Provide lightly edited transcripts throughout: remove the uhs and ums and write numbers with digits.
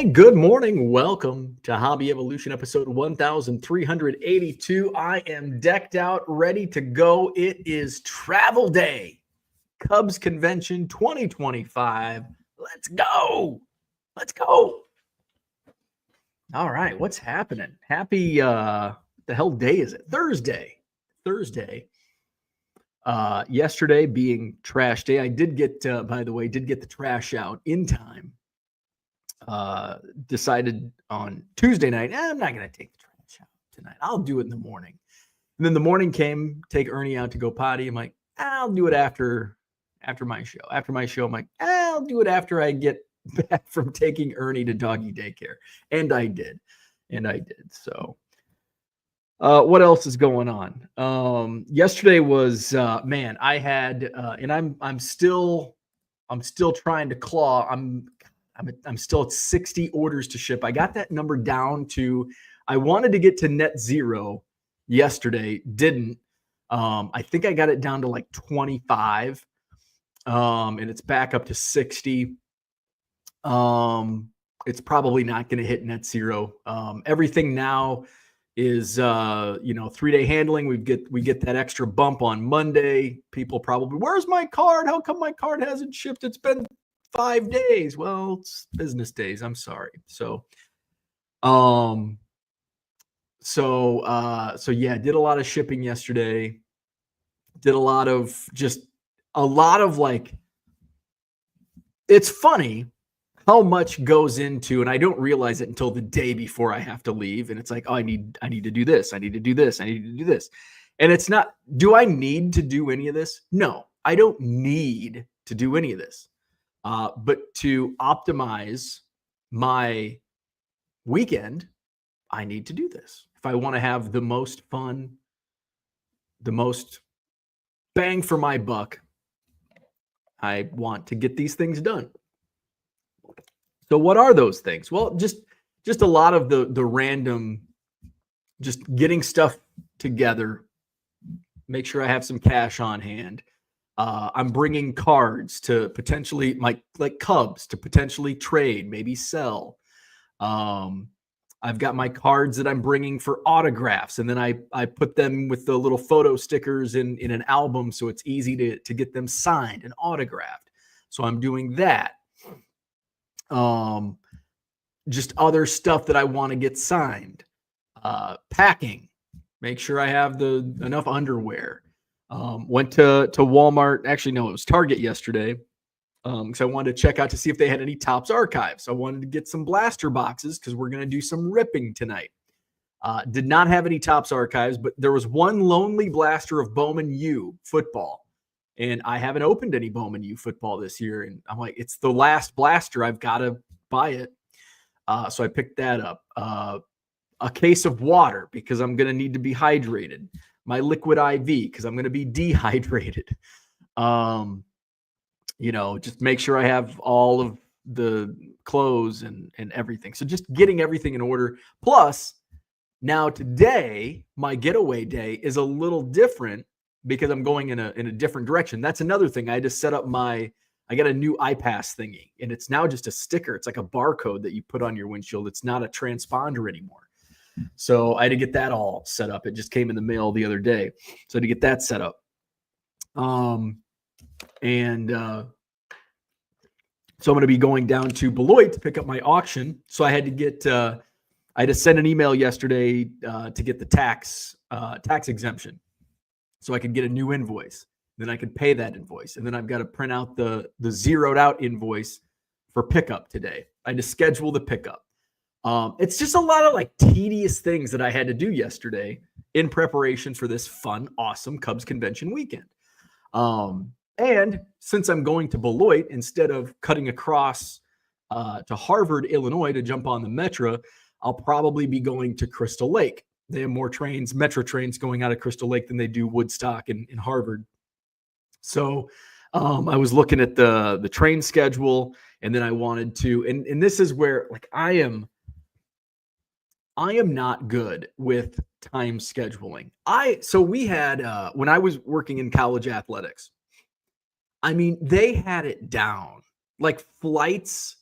Hey, good morning. Welcome to Hobby Evolution episode 1382. I am decked out, ready to go. It is travel day, Cubs Convention 2025. Let's go. Let's go. All right, what's happening? Happy, what the hell day is it? Thursday. Yesterday being trash day. I did get, by the way, did get the trash out in time. Decided on Tuesday night, I'm not going to take the trash out tonight. I'll do it in the morning. And then the morning came, take Ernie out to go potty. I'm like, I'll do it after my show. After my show, I'm like, I'll do it after I get back from taking Ernie to doggy daycare. And I did. So what else is going on? Yesterday was, man, I had, and I'm still trying to claw. I'm still at 60 orders to ship. I got that number down to, I wanted to get to net zero yesterday, didn't. I think I got it down to like 25, and it's back up to 60. It's probably not going to hit net zero. Everything now is, 3-day handling. We get that extra bump on Monday. People probably, where's my card? How come my card hasn't shipped? It's been 5 days. Well, it's business days. I'm sorry. So yeah, did a lot of shipping yesterday. Did a lot of like, it's funny how much goes into, and I don't realize it until the day before I have to leave. And it's like, oh, I need to do this. I need to do this. I need to do this. And it's not, do I need to do any of this? No, I don't need to do any of this. But to optimize my weekend, I need to do this. If I want to have the most fun, the most bang for my buck, I want to get these things done. So what are those things? Well, just a lot of the random, just getting stuff together, make sure I have some cash on hand. I'm bringing cards to potentially like Cubs to potentially trade, maybe sell. I've got my cards that I'm bringing for autographs, and then I put them with the little photo stickers in an album, so it's easy to get them signed and autographed. So I'm doing that. Just other stuff that I want to get signed. Packing, make sure I have enough underwear. Went to Walmart. Actually, no, it was Target yesterday. Because I wanted to check out to see if they had any Topps archives. I wanted to get some blaster boxes because we're going to do some ripping tonight. Did not have any Topps archives, but there was one lonely blaster of Bowman U football. And I haven't opened any Bowman U football this year. And I'm like, it's the last blaster. I've got to buy it. So I picked that up. A case of water because I'm going to need to be hydrated. My liquid IV because I'm going to be dehydrated. Just make sure I have all of the clothes and everything. So just getting everything in order. Plus, now today, my getaway day is a little different because I'm going in a different direction. That's another thing. I had to set up I got a new iPass thingy, and it's now just a sticker. It's like a barcode that you put on your windshield. It's not a transponder anymore. So I had to get that all set up. It just came in the mail the other day. So I had to get that set up. So I'm going to be going down to Beloit to pick up my auction. So I had to send an email yesterday to get the tax exemption so I could get a new invoice. Then I could pay that invoice. And then I've got to print out the zeroed out invoice for pickup today. I had to schedule the pickup. It's just a lot of like tedious things that I had to do yesterday in preparation for this fun, awesome Cubs convention weekend. And since I'm going to Beloit, instead of cutting across to Harvard, Illinois to jump on the Metro, I'll probably be going to Crystal Lake. They have more trains, Metro trains going out of Crystal Lake than they do Woodstock in Harvard. So I was looking at the train schedule, and then I wanted to, and this is where like I am not good with time scheduling. So we had when I was working in college athletics, I mean, they had it down. Like flights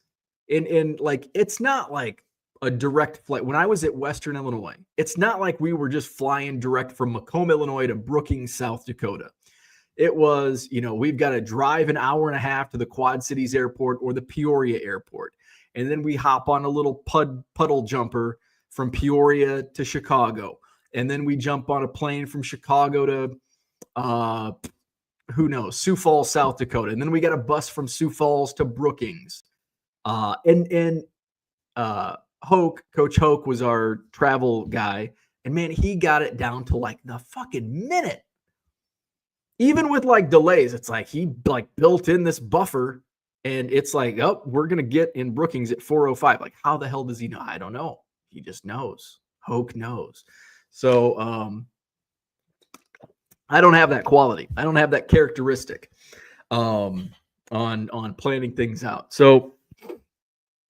And like, it's not like a direct flight. When I was at Western Illinois, it's not like we were just flying direct from Macomb, Illinois to Brookings, South Dakota. It was, we've got to drive an hour and a half to the Quad Cities Airport or the Peoria Airport. And then we hop on a little puddle jumper from Peoria to Chicago. And then we jump on a plane from Chicago to, Sioux Falls, South Dakota. And then we got a bus from Sioux Falls to Brookings. Coach Hoke was our travel guy. And man, he got it down to like the fucking minute. Even with like delays, it's like he like built in this buffer. And it's like, oh, we're going to get in Brookings at 4:05. Like, how the hell does he know? I don't know. He just knows. Hoke knows. So I don't have that quality. I don't have that characteristic on planning things out. So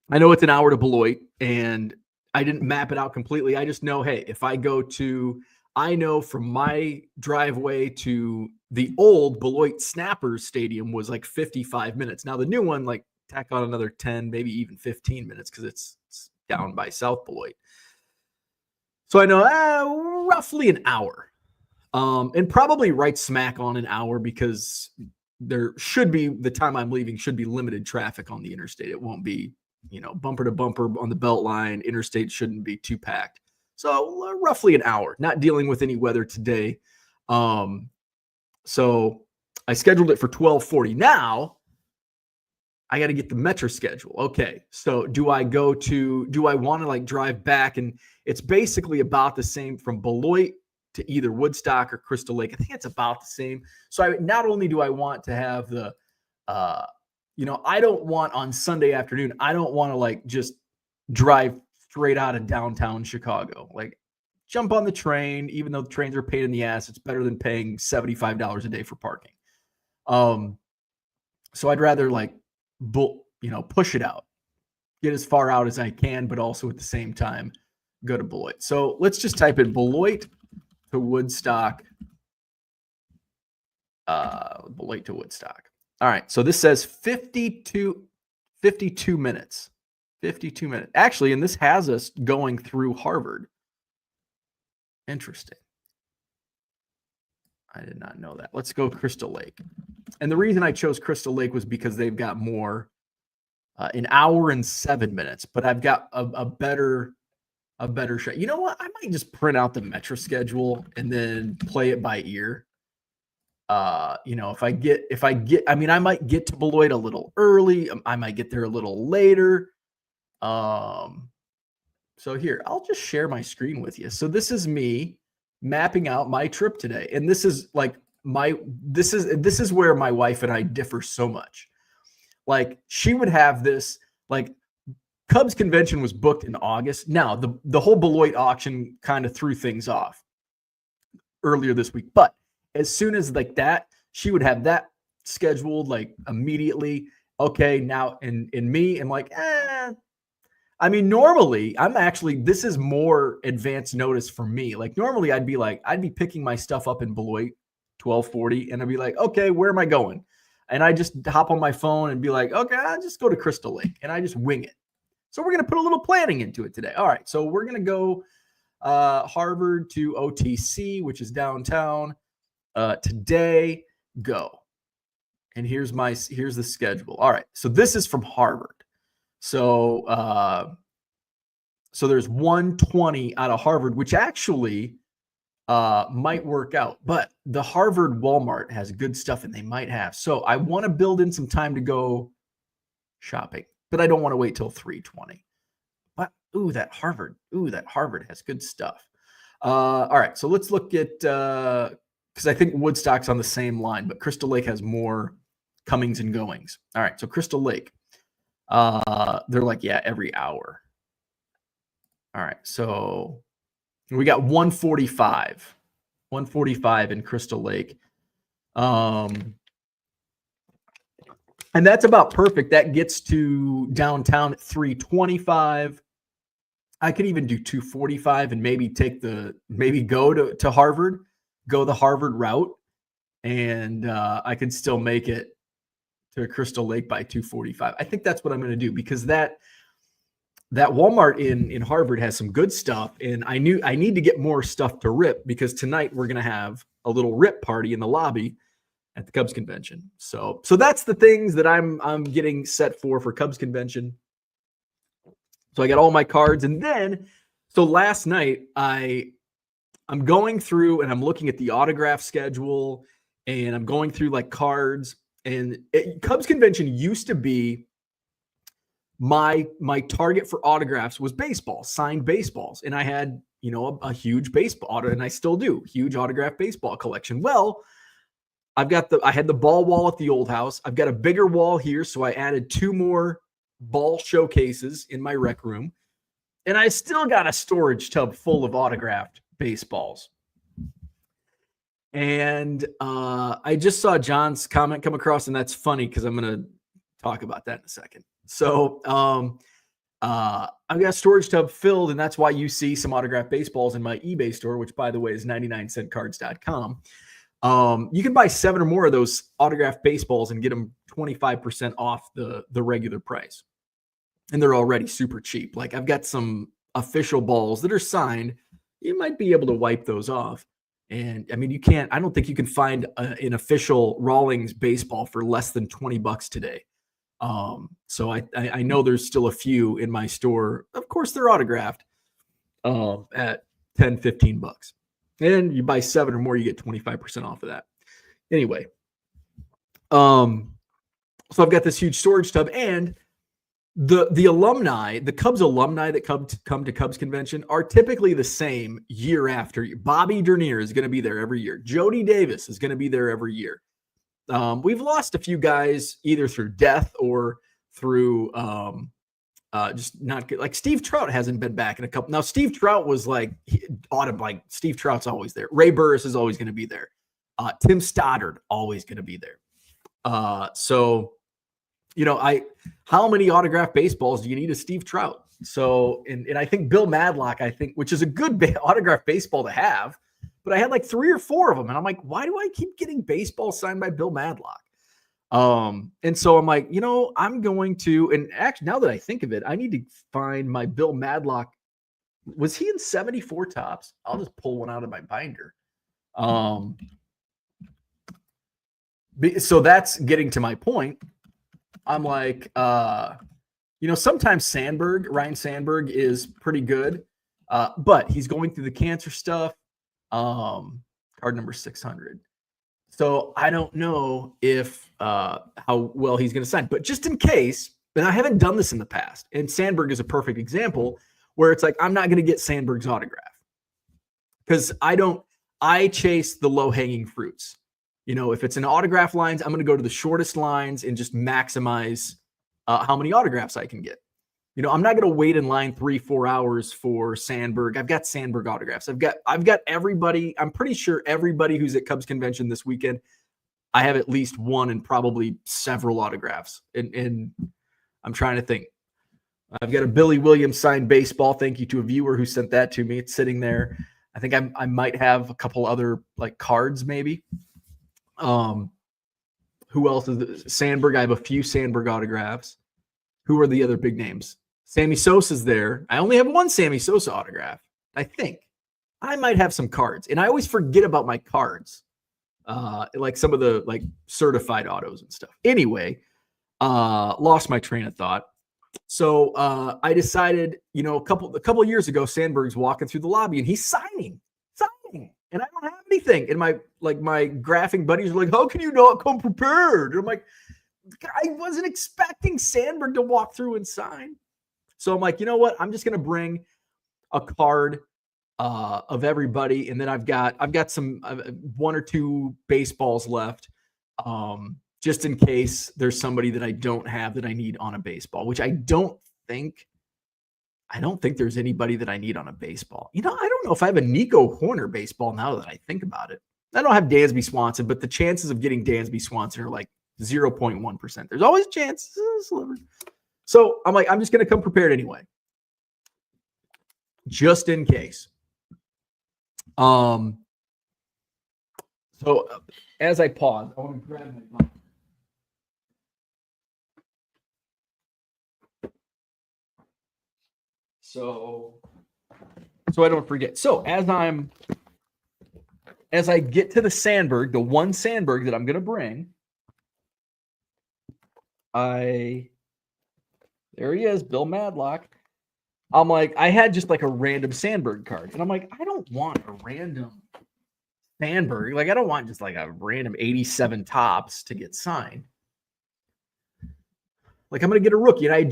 I know it's an hour to Beloit, and I didn't map it out completely. I just know, hey, if I I know from my driveway to the old Beloit Snappers Stadium was like 55 minutes. Now the new one, like tack on another 10, maybe even 15 minutes because it's down by South Beloit. So I know roughly an hour, and probably right smack on an hour because there should be, the time I'm leaving should be limited traffic on the interstate. It won't be, bumper to bumper on the belt line. Interstate shouldn't be too packed. So roughly an hour, not dealing with any weather today. So I scheduled it for 12:40. Now I got to get the Metro schedule. Okay. So do I want to like drive back? And it's basically about the same from Beloit to either Woodstock or Crystal Lake. I think it's about the same. So not only do I want to have the, I don't want on Sunday afternoon, I don't want to like just drive straight out of downtown Chicago. Like, jump on the train, even though the trains are a pain in the ass. It's better than paying $75 a day for parking. So I'd rather like, push it out, get as far out as I can, but also at the same time, go to Beloit. So let's just type in Beloit to Woodstock. Beloit to Woodstock. All right. So this says 52 minutes. 52 minutes. Actually, and this has us going through Harvard. Interesting. I did not know that. Let's go Crystal Lake. And the reason I chose Crystal Lake was because they've got more, an hour and 7 minutes, but I've got a better shot. You know what? I might just print out the Metro schedule and then play it by ear. If I get, I might get to Beloit a little early. I might get there a little later. So here, I'll just share my screen with you. So this is me mapping out my trip today. And this is like this is where my wife and I differ so much. Like, she would have this, like, Cubs convention was booked in August. Now the whole Beloit auction kind of threw things off earlier this week. But as soon as like that, she would have that scheduled like immediately. Okay. Now, and me, I'm like, normally this is more advanced notice for me. Like, normally I'd be picking my stuff up in Beloit 12:40 and I'd be like, okay, where am I going? And I just hop on my phone and be like, okay, I'll just go to Crystal Lake, and I just wing it. So we're going to put a little planning into it today. All right. So we're going to go Harvard to OTC, which is downtown today. Go. And here's the schedule. All right. So this is from Harvard. So there's 120 out of Harvard, which actually might work out, but the Harvard Walmart has good stuff and they might have. So I want to build in some time to go shopping, but I don't want to wait till 3:20. But that Harvard has good stuff. All right. So let's look at, because I think Woodstock's on the same line, but Crystal Lake has more comings and goings. All right. So Crystal Lake. They're like, yeah, every hour. All right. So we got 145 in Crystal Lake. And that's about perfect. That gets to downtown at 3:25. I could even do 2:45 and maybe go to Harvard, go the Harvard route. And, I could still make it to Crystal Lake by 2:45. I think that's what I'm going to do, because that Walmart in Harvard has some good stuff, and I need to get more stuff to rip, because tonight we're going to have a little rip party in the lobby at the Cubs convention. So that's the things that I'm getting set for Cubs convention. So I got all my cards, and then so last night I'm going through and I'm looking at the autograph schedule, and I'm going through like cards. And Cubs convention used to be my target for autographs was baseball, signed baseballs, and I had a huge baseball and I still do huge autograph baseball collection. Well, I had the ball wall at the old house. I've got a bigger wall here, so I added 2 more ball showcases in my rec room, and I still got a storage tub full of autographed baseballs. And I just saw John's comment come across, and that's funny because I'm going to talk about that in a second. So I've got a storage tub filled, and that's why you see some autographed baseballs in my eBay store, which, by the way, is 99centcards.com. You can buy 7 or more of those autographed baseballs and get them 25% off the regular price. And they're already super cheap. Like, I've got some official balls that are signed. You might be able to wipe those off. And I mean, I don't think you can find an official Rawlings baseball for less than $20 today. So I know there's still a few in my store. Of course, they're autographed at $10-15. And you buy 7 or more, you get 25% off of that. Anyway, so I've got this huge storage tub, and the alumni, the Cubs alumni that come to Cubs convention are typically the same year after year. Bobby Dernier is going to be there every year. Jody Davis is going to be there every year. We've lost a few guys either through death or through just not good. Like Steve Trout hasn't been back in a couple. Now Steve Trout was Steve Trout's always there. Ray Burris is always going to be there. Tim Stoddard always going to be there. So how many autographed baseballs do you need of Steve Trout? So, and I think Bill Madlock, which is a good autographed baseball to have, but I had like 3 or 4 of them. And I'm like, why do I keep getting baseballs signed by Bill Madlock? And so I'm like, I'm going to, and actually now that I think of it, I need to find my Bill Madlock. Was he in 74 tops? I'll just pull one out of my binder. So that's getting to my point. I'm like, sometimes Ryan Sandberg is pretty good, but he's going through the cancer stuff. Card number 600. So I don't know if how well he's going to sign, but just in case, and I haven't done this in the past, and Sandberg is a perfect example where it's like, I'm not going to get Sandberg's autograph because I chase the low-hanging fruits. If it's an autograph lines, I'm going to go to the shortest lines and just maximize how many autographs I can get. I'm not going to wait in line 3-4 hours for Sandberg. I've got Sandberg autographs. I've got everybody. I'm pretty sure everybody who's at Cubs convention this weekend, I have at least one and probably several autographs. And I'm trying to think. I've got a Billy Williams signed baseball. Thank you to a viewer who sent that to me. It's sitting there. I think I might have a couple other like cards maybe. Who else is Sandberg? I have a few Sandberg autographs. Who are the other big names? Sammy Sosa's there. I only have one Sammy Sosa autograph. I think I might have some cards, and I always forget about my cards, like some of the like certified autos and stuff. Anyway, lost my train of thought. So I decided, a couple of years ago, Sandberg's walking through the lobby and he's signing, and I don't have anything. And my graphing buddies are like, "How can you not come prepared?" And I'm like, I wasn't expecting Sandberg to walk through and sign. So I'm like, you know what? I'm just going to bring a card of everybody. And then I've got some 1 or 2 baseballs left just in case there's somebody that I don't have that I need on a baseball, which I don't think there's anybody that I need on a baseball. I don't know if I have a Nico Horner baseball now that I think about it. I don't have Dansby Swanson, but the chances of getting Dansby Swanson are like 0.1%. There's always a chance. So I'm like, I'm just going to come prepared anyway, just in case. So as I pause, I want to grab my So I don't forget. So as I get to the Sandberg, the one Sandberg that I'm going to bring, there he is, Bill Madlock. I'm like, I had just like a random Sandberg card. And I'm like, I don't want a random Sandberg. Like, I don't want just like a random 87 tops to get signed. Like, I'm going to get a rookie. And I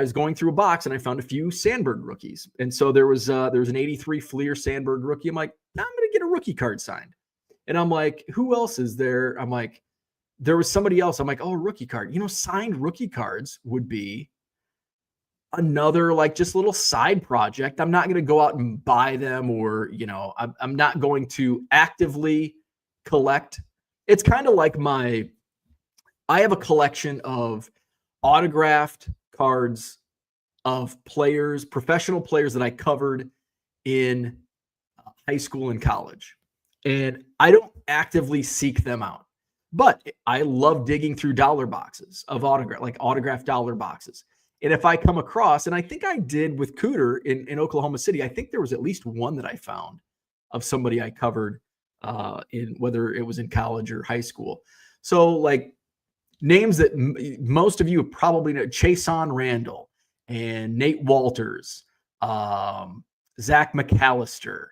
was going through a box and I found a few Sandberg rookies. And so there was an 83 Fleer Sandberg rookie. I'm like, I'm going to get a rookie card signed. And I'm like, who else is there? I'm like, there was somebody else. I'm like, oh, rookie card. Signed rookie cards would be another like just little side project. I'm not going to go out and buy them, or I'm not going to actively collect. It's kind of like I have a collection of autographed cards of players, professional players that I covered in high school and college, and I don't actively seek them out, but I love digging through dollar boxes of autographed dollar boxes. And if I come across, and I think I did with Cooter in Oklahoma City, I think there was at least one that I found of somebody I covered in, whether it was in college or high school. So like names that most of you probably know: Chason Randall and Nate Walters, Zach McAllister.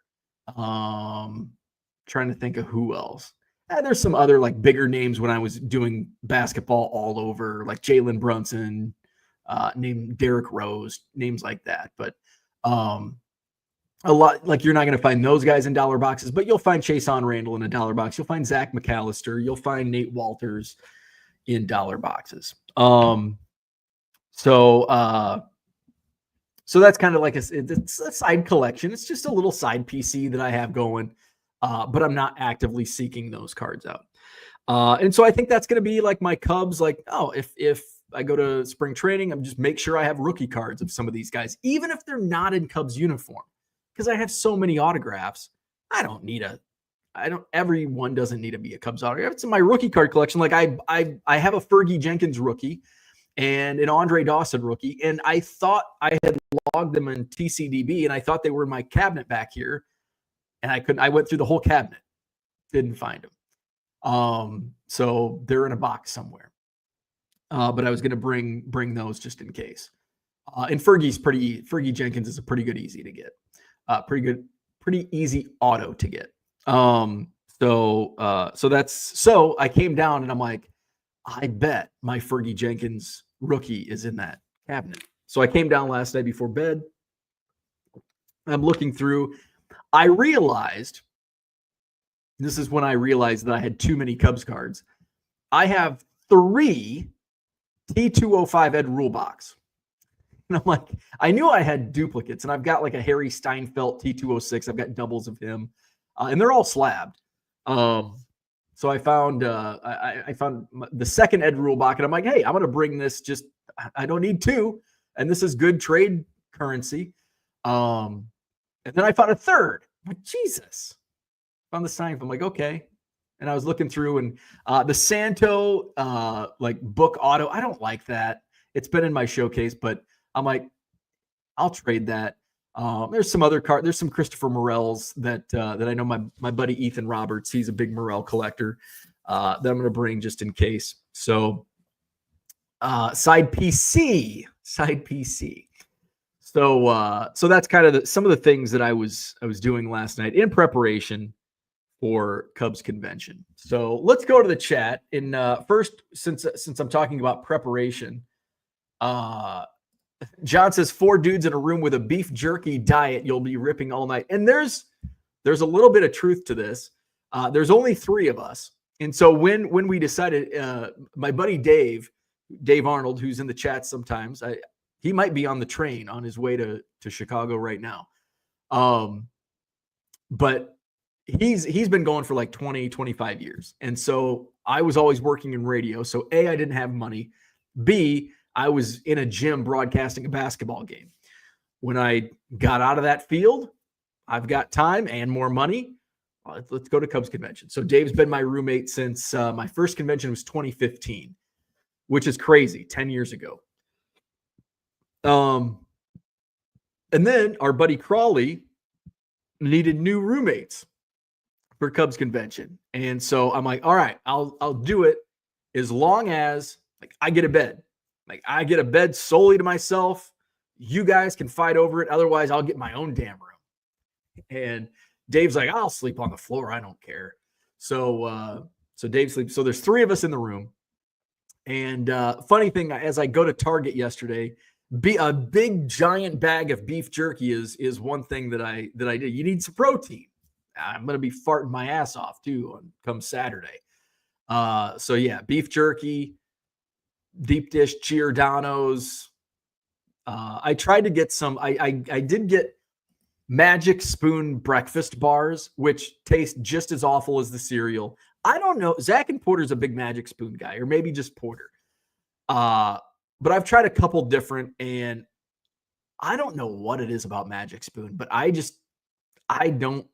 Trying to think of who else. There's some other like bigger names when I was doing basketball all over, like Jalen Brunson, named Derrick Rose, names like that. But a lot, like, you're not going to find those guys in dollar boxes, but you'll find Chason Randall in a dollar box. You'll find Zach McAllister. You'll find Nate Walters in dollar boxes. So that's kind of like it's a side collection. It's just a little side PC that I have going, but I'm not actively seeking those cards out. And so I think that's going to be like my Cubs. Like, oh, if I go to spring training, I'm just make sure I have rookie cards of some of these guys, even if they're not in Cubs uniform, because I have so many autographs. Everyone doesn't need to be a Cubs autograph. It's in my rookie card collection. Like I have a Fergie Jenkins rookie and an Andre Dawson rookie, and I thought I had logged them in TCDB, and I thought they were in my cabinet back here, and I went through the whole cabinet, didn't find them. So they're in a box somewhere. But I was going to bring those just in case. And Fergie Jenkins is a pretty easy to get. Pretty easy auto to get. So I came down and I'm like, I bet my Fergie Jenkins rookie is in that cabinet. So I came down last night before bed. I'm looking through. This is when I realized that I had too many Cubs cards. I have 3 T205 Ed Rule box. And I'm like, I knew I had duplicates, and I've got like a Harry Steinfeld T206. I've got doubles of him, and they're all slabbed. So I found I found the second Ed Rule box, and I'm like, hey, I'm going to bring this. I don't need 2, and this is good trade currency. And then I found a third. I'm like, Jesus. Found the Steinfeld. I'm like, okay. And I was looking through, and the Santo like book auto, I don't like that. It's been in my showcase, but I'm like, I'll trade that. There's some other there's some Christopher Morels that I know my buddy Ethan Roberts, he's a big Morel collector, that I'm going to bring just in case. So side PC. So that's kind of some of the things that I was doing last night in preparation for Cubs convention. So let's go to the chat. In first, since I'm talking about preparation, John says 4 dudes in a room with a beef jerky diet, you'll be ripping all night. And there's a little bit of truth to this. There's only 3 of us. And so when we decided, my buddy Dave Arnold, who's in the chat sometimes, he might be on the train on his way to Chicago right now. But he's been going for like 25 years. And so I was always working in radio. So A, I didn't have money. B, I was in a gym broadcasting a basketball game. When I got out of that field, I've got time and more money. Let's go to Cubs convention. So Dave's been my roommate since my first convention was 2015, which is crazy, 10 years ago. And then our buddy Crawley needed new roommates for Cubs convention. And so I'm like, all right, I'll do it as long as like I get a bed. Like I get a bed solely to myself. You guys can fight over it. Otherwise, I'll get my own damn room. And Dave's like, I'll sleep on the floor. I don't care. So Dave sleeps. So there's 3 of us in the room. And funny thing, as I go to Target yesterday, a big giant bag of beef jerky is one thing that I did. You need some protein. I'm gonna be farting my ass off too come Saturday. So yeah, beef jerky, deep dish Giordano's. I tried to get some. I did get Magic Spoon breakfast bars, which taste just as awful as the cereal. I don't know. Zach and Porter's a big Magic Spoon guy, or maybe just Porter. But I've tried a couple different, and I don't know what it is about Magic Spoon, but I don't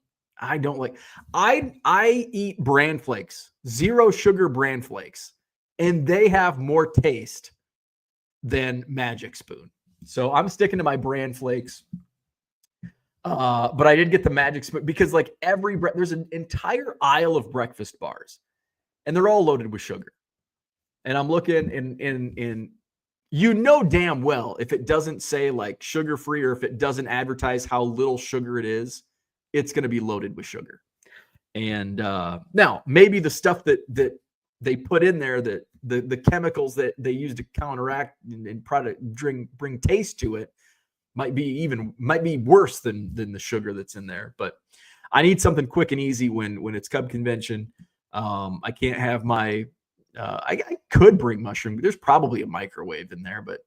like. I eat bran flakes, 0 sugar bran flakes, and they have more taste than Magic Spoon. So I'm sticking to my bran flakes. But I did get the Magic Spoon because like there's an entire aisle of breakfast bars, and they're all loaded with sugar. And I'm looking in damn well if it doesn't say like sugar free, or if it doesn't advertise how little sugar it is, it's going to be loaded with sugar. And now maybe the stuff that they put in there, that the chemicals that they use to counteract and bring taste to it, might be worse than the sugar that's in there. But I need something quick and easy when it's Cub convention. I can't have my I could bring mushroom. There's probably a microwave in there, but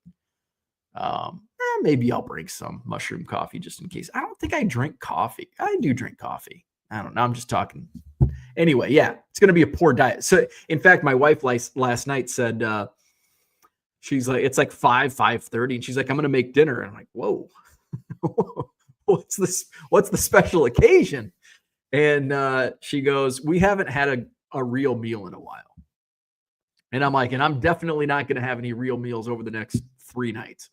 maybe I'll bring some mushroom coffee just in case. I don't think I drink coffee. I do drink coffee. I don't know. I'm just talking. Anyway, yeah, it's going to be a poor diet. So in fact, my wife last night said, she's like, it's like 5:30, and she's like, I'm going to make dinner. And I'm like, whoa, what's this? What's the special occasion? And she goes, we haven't had a real meal in a while. And I'm like, and I'm definitely not going to have any real meals over the next 3 nights.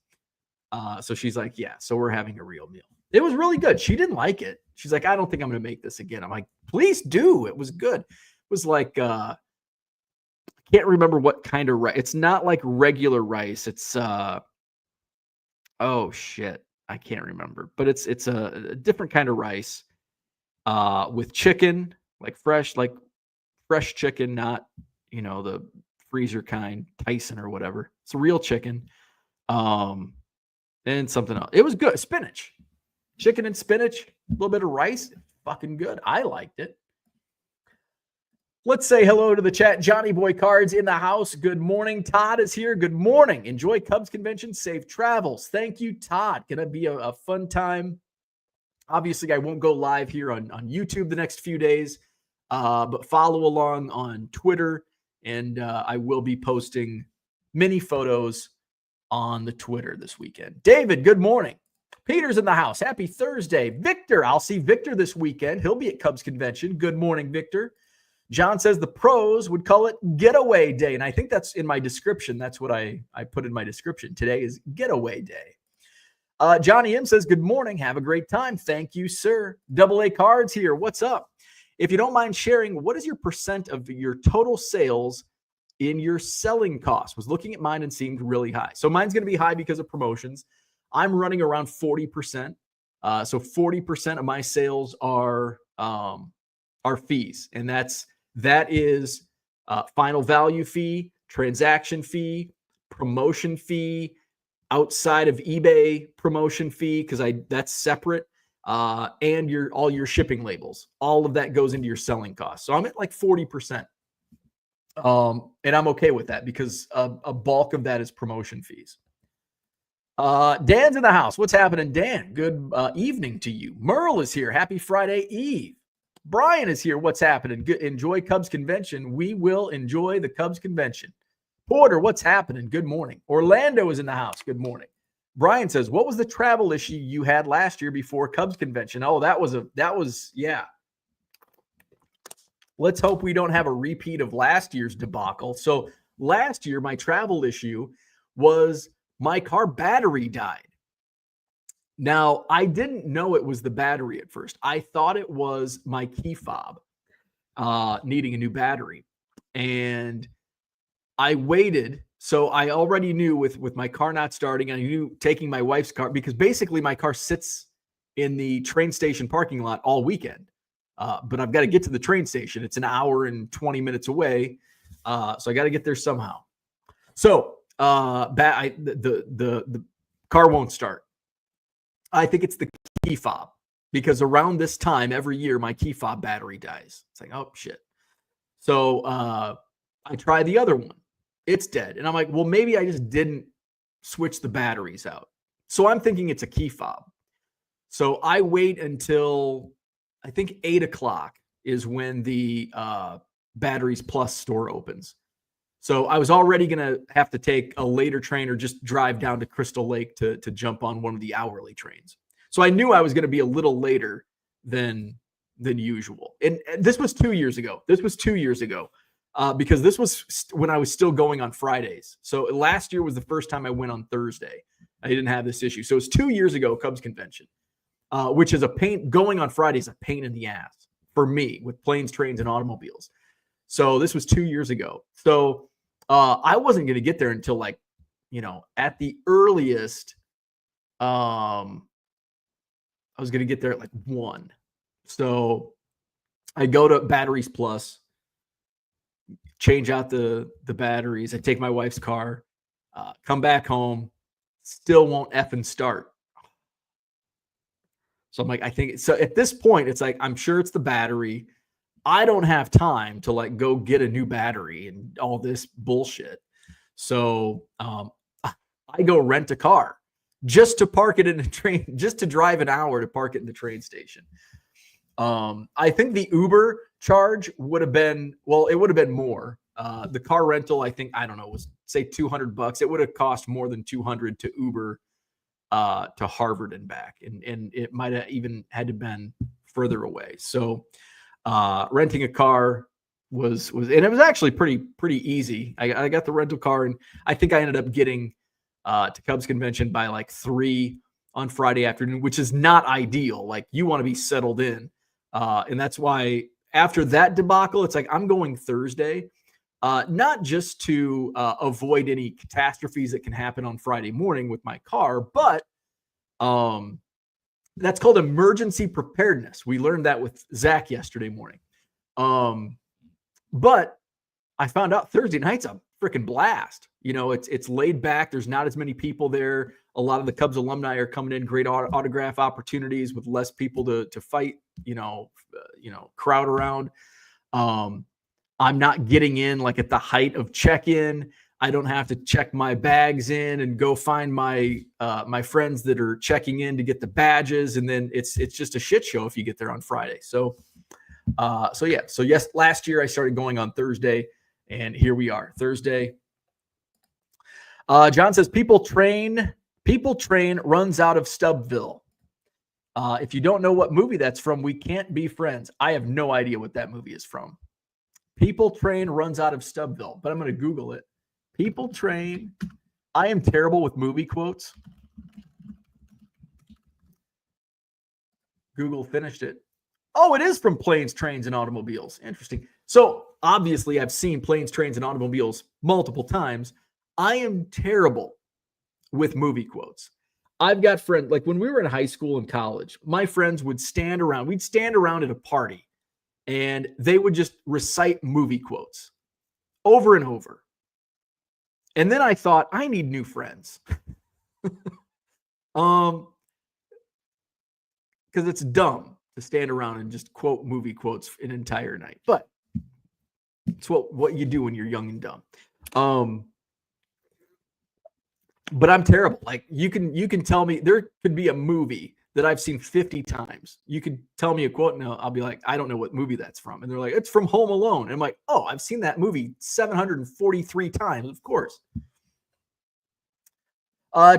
So she's like, yeah, so we're having a real meal. It was really good. She didn't like it. She's like, I don't think I'm going to make this again. I'm like, please do. It was good. It was like, I can't remember what kind of rice. It's not like regular rice. It's, oh shit. I can't remember, but it's a different kind of rice, with chicken, like fresh chicken, not, the freezer kind, Tyson or whatever. It's a real chicken. And something else. It was good. Spinach, chicken and spinach, a little bit of rice. Fucking good. I liked it. Let's say hello to the chat. Johnny Boy Cards in the house. Good morning. Todd is here. Good morning. Enjoy Cubs convention. Safe travels. Thank you, Todd. Gonna be a fun time. Obviously, I won't go live here on YouTube the next few days, but follow along on Twitter, and I will be posting mini photos on the Twitter this weekend. David, good morning. Peter's in the house. Happy Thursday. Victor, I'll see Victor this weekend. He'll be at Cubs convention. Good morning, Victor. John says the pros would call it getaway day. And I think that's in my description. That's what I put in my description. Today is getaway day. Johnny M says, good morning. Have a great time. Thank you, sir. Double A Cards here. What's up? If you don't mind sharing, what is your % of your total sales in your selling cost? Was looking at mine and seemed really high. So mine's going to be high because of promotions. I'm running around 40%. So 40% of my sales are fees. And that is final value fee, transaction fee, promotion fee, outside of eBay promotion fee, because that's separate, and all your shipping labels. All of that goes into your selling cost. So I'm at like 40%. And I'm okay with that because a bulk of that is promotion fees. Dan's in the house. What's happening, Dan? Good evening to you. Merle is here. Happy Friday Eve. Brian is here. What's happening? Good. Enjoy Cubs convention. We will enjoy the Cubs convention. Porter, what's happening? Good morning. Orlando is in the house. Good morning. Brian says, what was the travel issue you had last year before Cubs convention? Oh, that was, yeah. Let's hope we don't have a repeat of last year's debacle. So last year, my travel issue was my car battery died. Now, I didn't know it was the battery at first. I thought it was my key fob needing a new battery. And I waited. So I already knew with my car not starting, I knew taking my wife's car, because basically my car sits in the train station parking lot all weekend. But I've got to get to the train station. It's an hour and 20 minutes away. So I got to get there somehow. So the car won't start. I think it's the key fob, because around this time every year my key fob battery dies. It's like, oh shit. So I try the other one. It's dead. And I'm like, well, maybe I just didn't switch the batteries out. So I'm thinking it's a key fob. So I wait until I think 8 o'clock is when the Batteries Plus store opens. So I was already going to have to take a later train or just drive down to Crystal Lake to jump on one of the hourly trains. So I knew I was going to be a little later than usual. And this was 2 years ago. Because this was when I was still going on Fridays. So last year was the first time I went on Thursday. I didn't have this issue. So it's 2 years ago, Cubs convention, which is a pain. Going on Friday is a pain in the ass for me with planes, trains, and automobiles. So this was 2 years ago. So I wasn't going to get there until at the earliest, I was going to get there at 1. So I go to Batteries Plus, change out the batteries. I take my wife's car, come back home, still won't effing start. So I'm like, I think so. At this point, it's like, I'm sure it's the battery. I don't have time to go get a new battery and all this bullshit. So I go rent a car just to park it in a train, just to drive an hour to park it in the train station. I think the Uber charge would have been, it would have been more. The car rental, I think, I don't know, was say $200. It would have cost more than $200 to Uber to Harvard and back. And it might have even had to been further away. So renting a car was, and it was actually pretty easy. I got the rental car, and I think I ended up getting to Cubs convention by 3 on Friday afternoon, which is not ideal. You want to be settled in. And that's why after that debacle, it's like, I'm going Thursday, not just to avoid any catastrophes that can happen on Friday morning with my car, but that's called emergency preparedness. We learned that with Zach yesterday morning. But I found out Thursday night's a freaking blast. It's laid back. There's not as many people there. A lot of the Cubs alumni are coming in, great autograph opportunities with less people to fight, crowd around. I'm not getting in at the height of check-in. I don't have to check my bags in and go find my my friends that are checking in to get the badges. And then it's just a shit show if you get there on Friday. So yes, last year I started going on Thursday, and here we are, Thursday. John says, People Train runs out of Stubbville. If you don't know what movie that's from, We Can't Be Friends. I have no idea what that movie is from. People Train runs out of Stubbville, but I'm going to Google it. People Train. I am terrible with movie quotes. Google finished it. Oh, it is from Planes, Trains, and Automobiles. Interesting. So obviously I've seen Planes, Trains, and Automobiles multiple times. I am terrible with movie quotes. I've got friends, when we were in high school and college, my friends would stand around. We'd stand around at a party, and they would just recite movie quotes over and over. And then I thought, I need new friends. Because it's dumb to stand around and just quote movie quotes an entire night. But it's what you do when you're young and dumb. But I'm terrible. You can tell me, there could be a movie that I've seen 50 times. You could tell me a quote, and I'll be like, I don't know what movie that's from. And they're like, it's from Home Alone. And I'm like, oh, I've seen that movie 743 times, of course.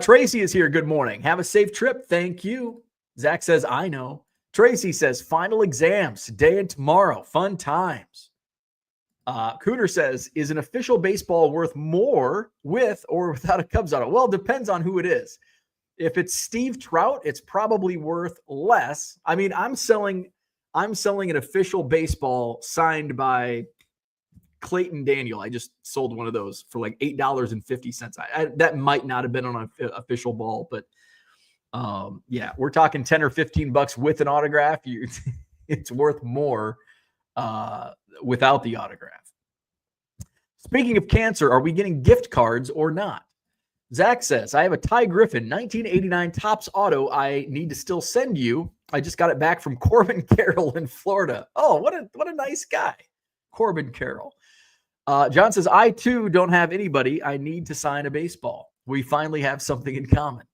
Tracy is here. Good morning. Have a safe trip. Thank you. Zach says, I know. Tracy says, final exams today and tomorrow. Fun times. Cooter says, is an official baseball worth more with or without a Cubs auto? Well, it depends on who it is. If it's Steve Trout, it's probably worth less. I mean, I'm selling an official baseball signed by Clayton Daniel. I just sold one of those for like $8.50. That might not have been on an official ball, but yeah, we're talking 10 or 15 bucks with an autograph. It's worth more without the autograph. Speaking of cancer, are we getting gift cards or not? Zach says, I have a Ty Griffin 1989 Topps Auto I need to still send you. I just got it back from Corbin Carroll in Florida. Oh, what a nice guy, Corbin Carroll. John says, I too don't have anybody I need to sign a baseball. We finally have something in common.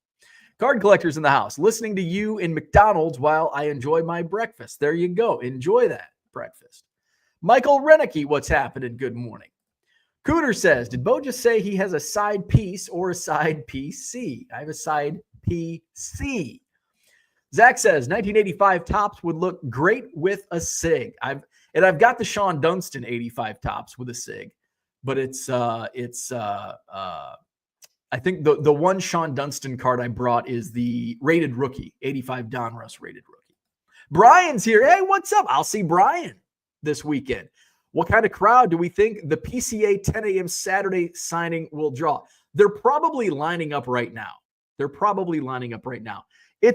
Card collectors in the house, listening to you in McDonald's while I enjoy my breakfast. There you go. Enjoy that breakfast. Michael Renicky, what's happening? Good morning. Cooter says, did Bo just say he has a side piece or a side PC? I have a side PC. Zach says, 1985 Topps would look great with a SIG. I've got the Sean Dunston 85 Topps with a SIG, but I think the one Sean Dunston card I brought is the rated rookie, 85 Donruss rated rookie. Brian's here. Hey, what's up? I'll see Brian this weekend. What kind of crowd do we think the PCA 10 a.m. Saturday signing will draw? They're probably lining up right now. It's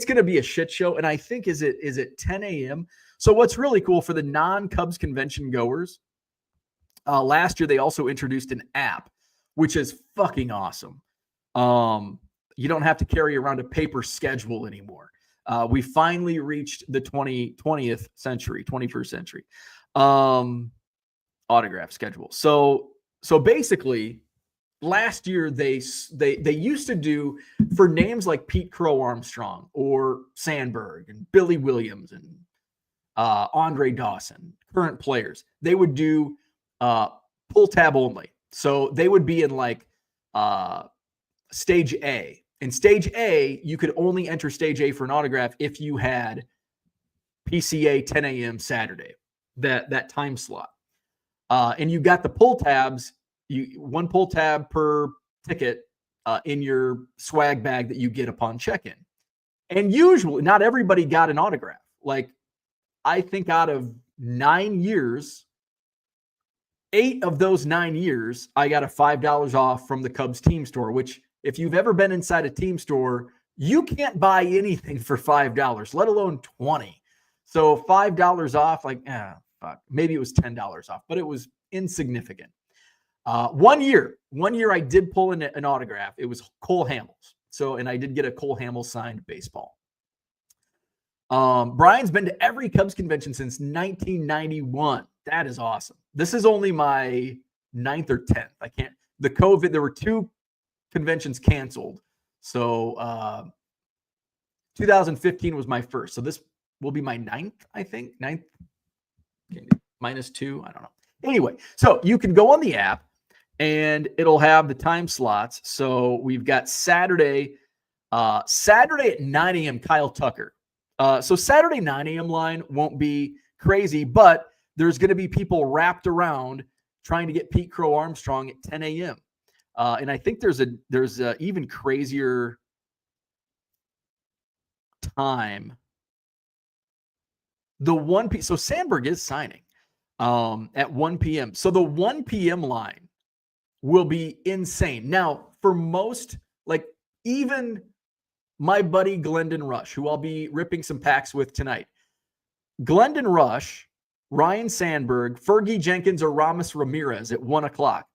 going to be a shit show. And I think, is it 10 a.m.? So what's really cool for the non-Cubs convention goers, last year they also introduced an app, which is fucking awesome. You don't have to carry around a paper schedule anymore. We finally reached the 21st century. Autograph schedule. So basically, last year they used to do for names like Pete Crow Armstrong or Sandberg and Billy Williams and Andre Dawson, current players. They would do pull tab only. So they would be in like stage A. In stage A, you could only enter stage A for an autograph if you had PCA 10 a.m. Saturday, that time slot. And you got the pull tabs, one pull tab per ticket in your swag bag that you get upon check-in. And usually, not everybody got an autograph. Like, I think out of 9 years, 8 of those 9 years, I got a $5 off from the Cubs team store, which if you've ever been inside a team store, you can't buy anything for $5, let alone 20. So $5 off, like, fuck, maybe it was $10 off, but it was insignificant. 1 year I did pull in an autograph. It was Cole Hamels. And I did get a Cole Hamels signed baseball. Brian's been to every Cubs convention since 1991. That is awesome. This is only my 9th or 10th. The COVID, there were 2 conventions canceled. So 2015 was my first. So this will be my 9th, I think. 9th. Okay, -2. I don't know. Anyway, so you can go on the app and it'll have the time slots. So we've got Saturday at 9 a.m. Kyle Tucker. So Saturday 9 a.m. line won't be crazy, but there's going to be people wrapped around trying to get Pete Crow Armstrong at 10 a.m. And I think there's a even crazier time. So Sandberg is signing at 1 p.m. So the 1 p.m. line will be insane. Now, for most, like even my buddy Glendon Rush, who I'll be ripping some packs with tonight, Glendon Rush, Ryan Sandberg, Fergie Jenkins, or Ramos Ramirez at 1 o'clock.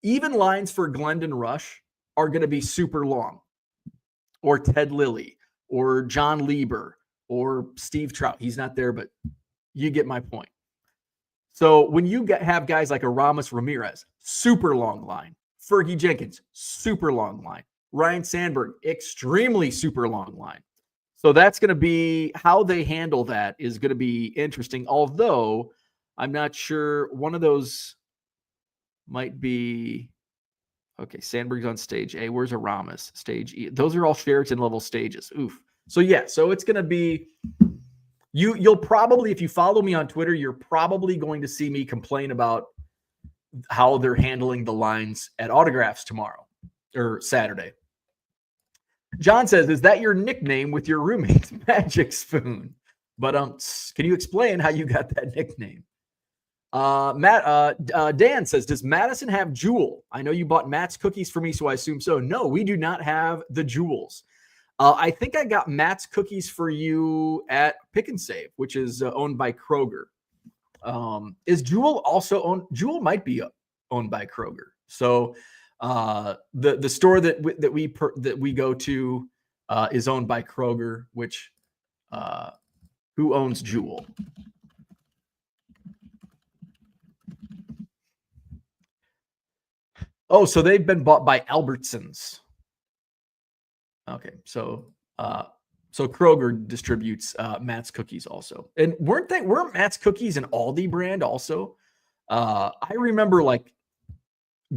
Even lines for Glendon Rush are going to be super long, or Ted Lilly, or John Lieber, or Steve Trout. He's not there, but you get my point. So when you have guys like a Ramos Ramirez, super long line. Fergie Jenkins, super long line. Ryan Sandberg, extremely super long line. So that's going to be how they handle that is going to be interesting. Although I'm not sure one of those might be, okay, Sandberg's on stage A. Where's a Ramos? Stage E. Those are all Sheraton level stages. Oof. So yeah, so it's going to be, you'll probably, if you follow me on Twitter, you're probably going to see me complain about how they're handling the lines at autographs tomorrow or Saturday. John says, is that your nickname with your roommate's magic spoon? But can you explain how you got that nickname? Dan says, does Madison have Jewel? I know you bought Matt's cookies for me, so I assume so. No, we do not have the Jewels. I think I got Matt's cookies for you at Pick and Save, which is owned by Kroger. Is Jewel also owned? Jewel might be owned by Kroger. So the store that we go to is owned by Kroger, which who owns Jewel? Oh, so they've been bought by Albertsons. Okay, so Kroger distributes Matt's cookies also. And weren't Matt's cookies an Aldi brand also? I remember like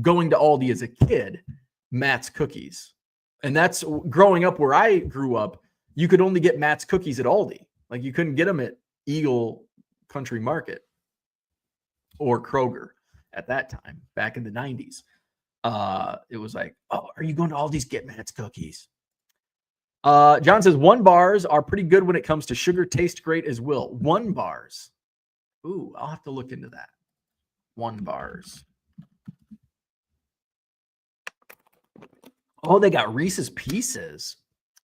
going to Aldi as a kid, Matt's cookies. And that's growing up where I grew up, you could only get Matt's cookies at Aldi. Like you couldn't get them at Eagle Country Market or Kroger at that time, back in the 90s. It was like, oh, are you going to Aldi's? Get Matt's cookies. John says 1 bars are pretty good when it comes to sugar. Taste great as well. 1 bars. Ooh, I'll have to look into that. 1 bars. Oh, they got Reese's Pieces.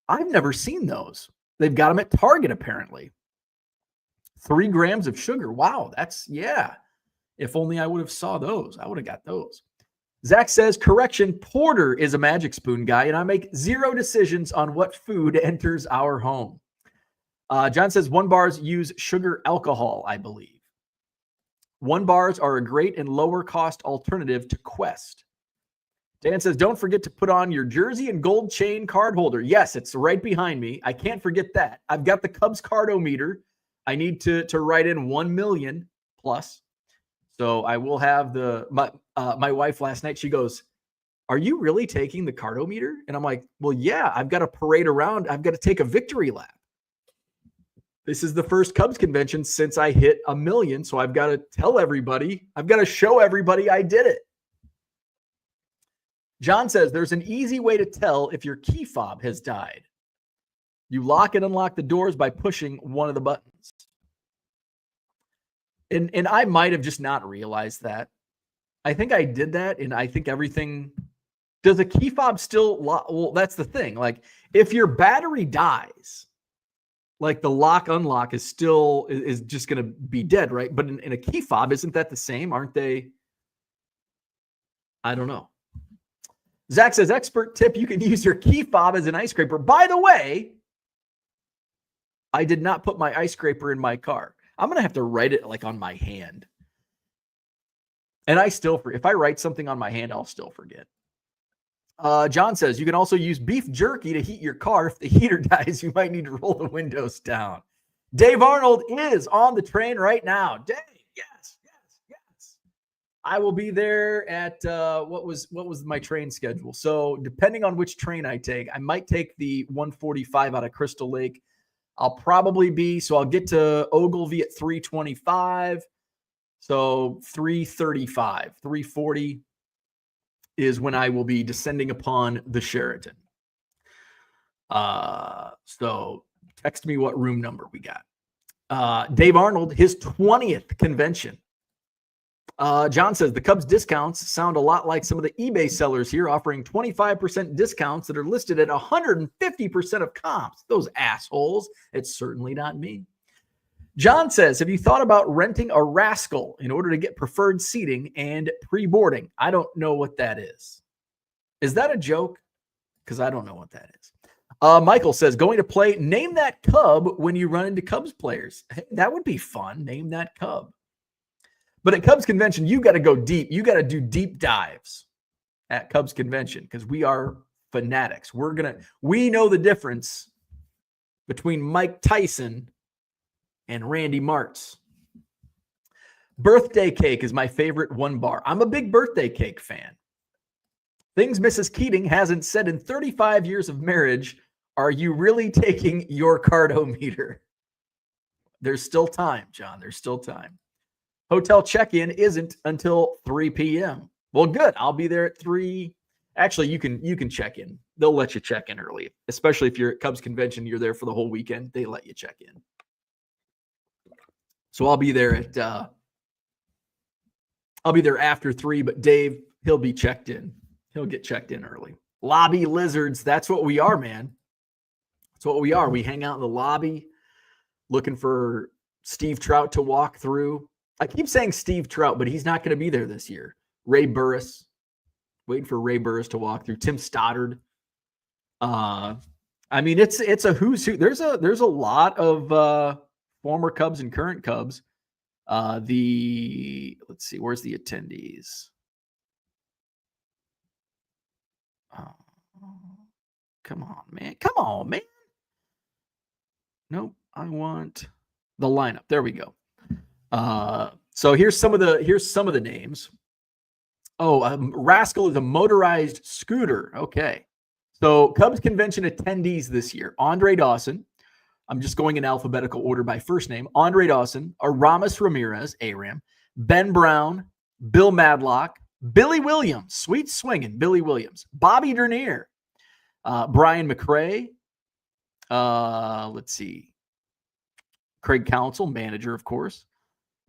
I've never seen those. They've got them at Target apparently. 3 grams of sugar. Wow, yeah. If only I would have saw those. I would have got those. Zach says, correction, Porter is a magic spoon guy, and I make 0 decisions on what food enters our home. John says 1 bars use sugar alcohol, I believe. 1 bars are a great and lower cost alternative to Quest. Dan says, don't forget to put on your jersey and gold chain card holder. Yes, it's right behind me. I can't forget that. I've got the Cubs cardometer. I need to write in 1 million plus. So I will have my wife last night, she goes, are you really taking the cardometer? And I'm like, well, yeah, I've got to parade around. I've got to take a victory lap. This is the first Cubs convention since I hit 1 million. So I've got to tell everybody, I've got to show everybody I did it. John says there's an easy way to tell if your key fob has died. You lock and unlock the doors by pushing one of the buttons. And I might have just not realized that. I think I did that, and I think everything. Does a key fob still lock? Well, that's the thing. Like, if your battery dies, like the lock unlock is just going to be dead, right? But in a key fob, isn't that the same? Aren't they? I don't know. Zach says, expert tip: you can use your key fob as an ice scraper. By the way, I did not put my ice scraper in my car. I'm going to have to write it like on my hand. And if I write something on my hand, I'll still forget. John says, you can also use beef jerky to heat your car. If the heater dies, you might need to roll the windows down. Dave Arnold is on the train right now. Dave, yes. I will be there at, what was my train schedule? So depending on which train I take, I might take the 145 out of Crystal Lake. I'll get to Ogilvy at 325. So 335, 340 is when I will be descending upon the Sheraton. So text me what room number we got. Dave Arnold, his 20th convention. John says the Cubs discounts sound a lot like some of the eBay sellers here, offering 25% discounts that are listed at 150% of comps. Those assholes. It's certainly not me. John says, have you thought about renting a Rascal in order to get preferred seating and pre-boarding? I don't know what that is. Is that a joke? Because I don't know what that is. Michael says, going to play, name that Cub when you run into Cubs players. Hey, that would be fun. Name that Cub. But at Cubs convention, you got to go deep. You got to do deep dives at Cubs convention because we are fanatics. We know the difference between Mike Tyson and Randy Martz. Birthday cake is my favorite 1 bar. I'm a big birthday cake fan. Things Mrs. Keating hasn't said in 35 years of marriage. Are you really taking your cardometer? There's still time, John. There's still time. Hotel check-in isn't until 3 p.m. Well, good. I'll be there at 3. Actually, you can check in they'll let you check in early, especially if you're at Cubs convention, you're there for the whole weekend. They let you check in. So I'll be there after 3, but Dave, he'll be checked in. He'll get checked in early. Lobby lizards. That's what we are, man. That's what we are. We hang out in the lobby looking for Steve Trout to walk through. I keep saying Steve Trout, but he's not going to be there this year. Ray Burris. Waiting for Ray Burris to walk through. Tim Stoddard. I mean, it's a who's who. There's a lot of former Cubs and current Cubs. Let's see, where's the attendees? Oh, come on, man. Nope, I want the lineup. There we go. So here's some of the names. Oh, Rascal is a motorized scooter. Okay. So Cubs convention attendees this year: Andre Dawson. I'm just going in alphabetical order by first name. Andre Dawson, Aramis Ramirez, Aram, Ben Brown, Bill Madlock, Billy Williams, sweet swinging Billy Williams, Bobby Dernier, Brian McRae. Let's see. Craig Counsell, manager, of course.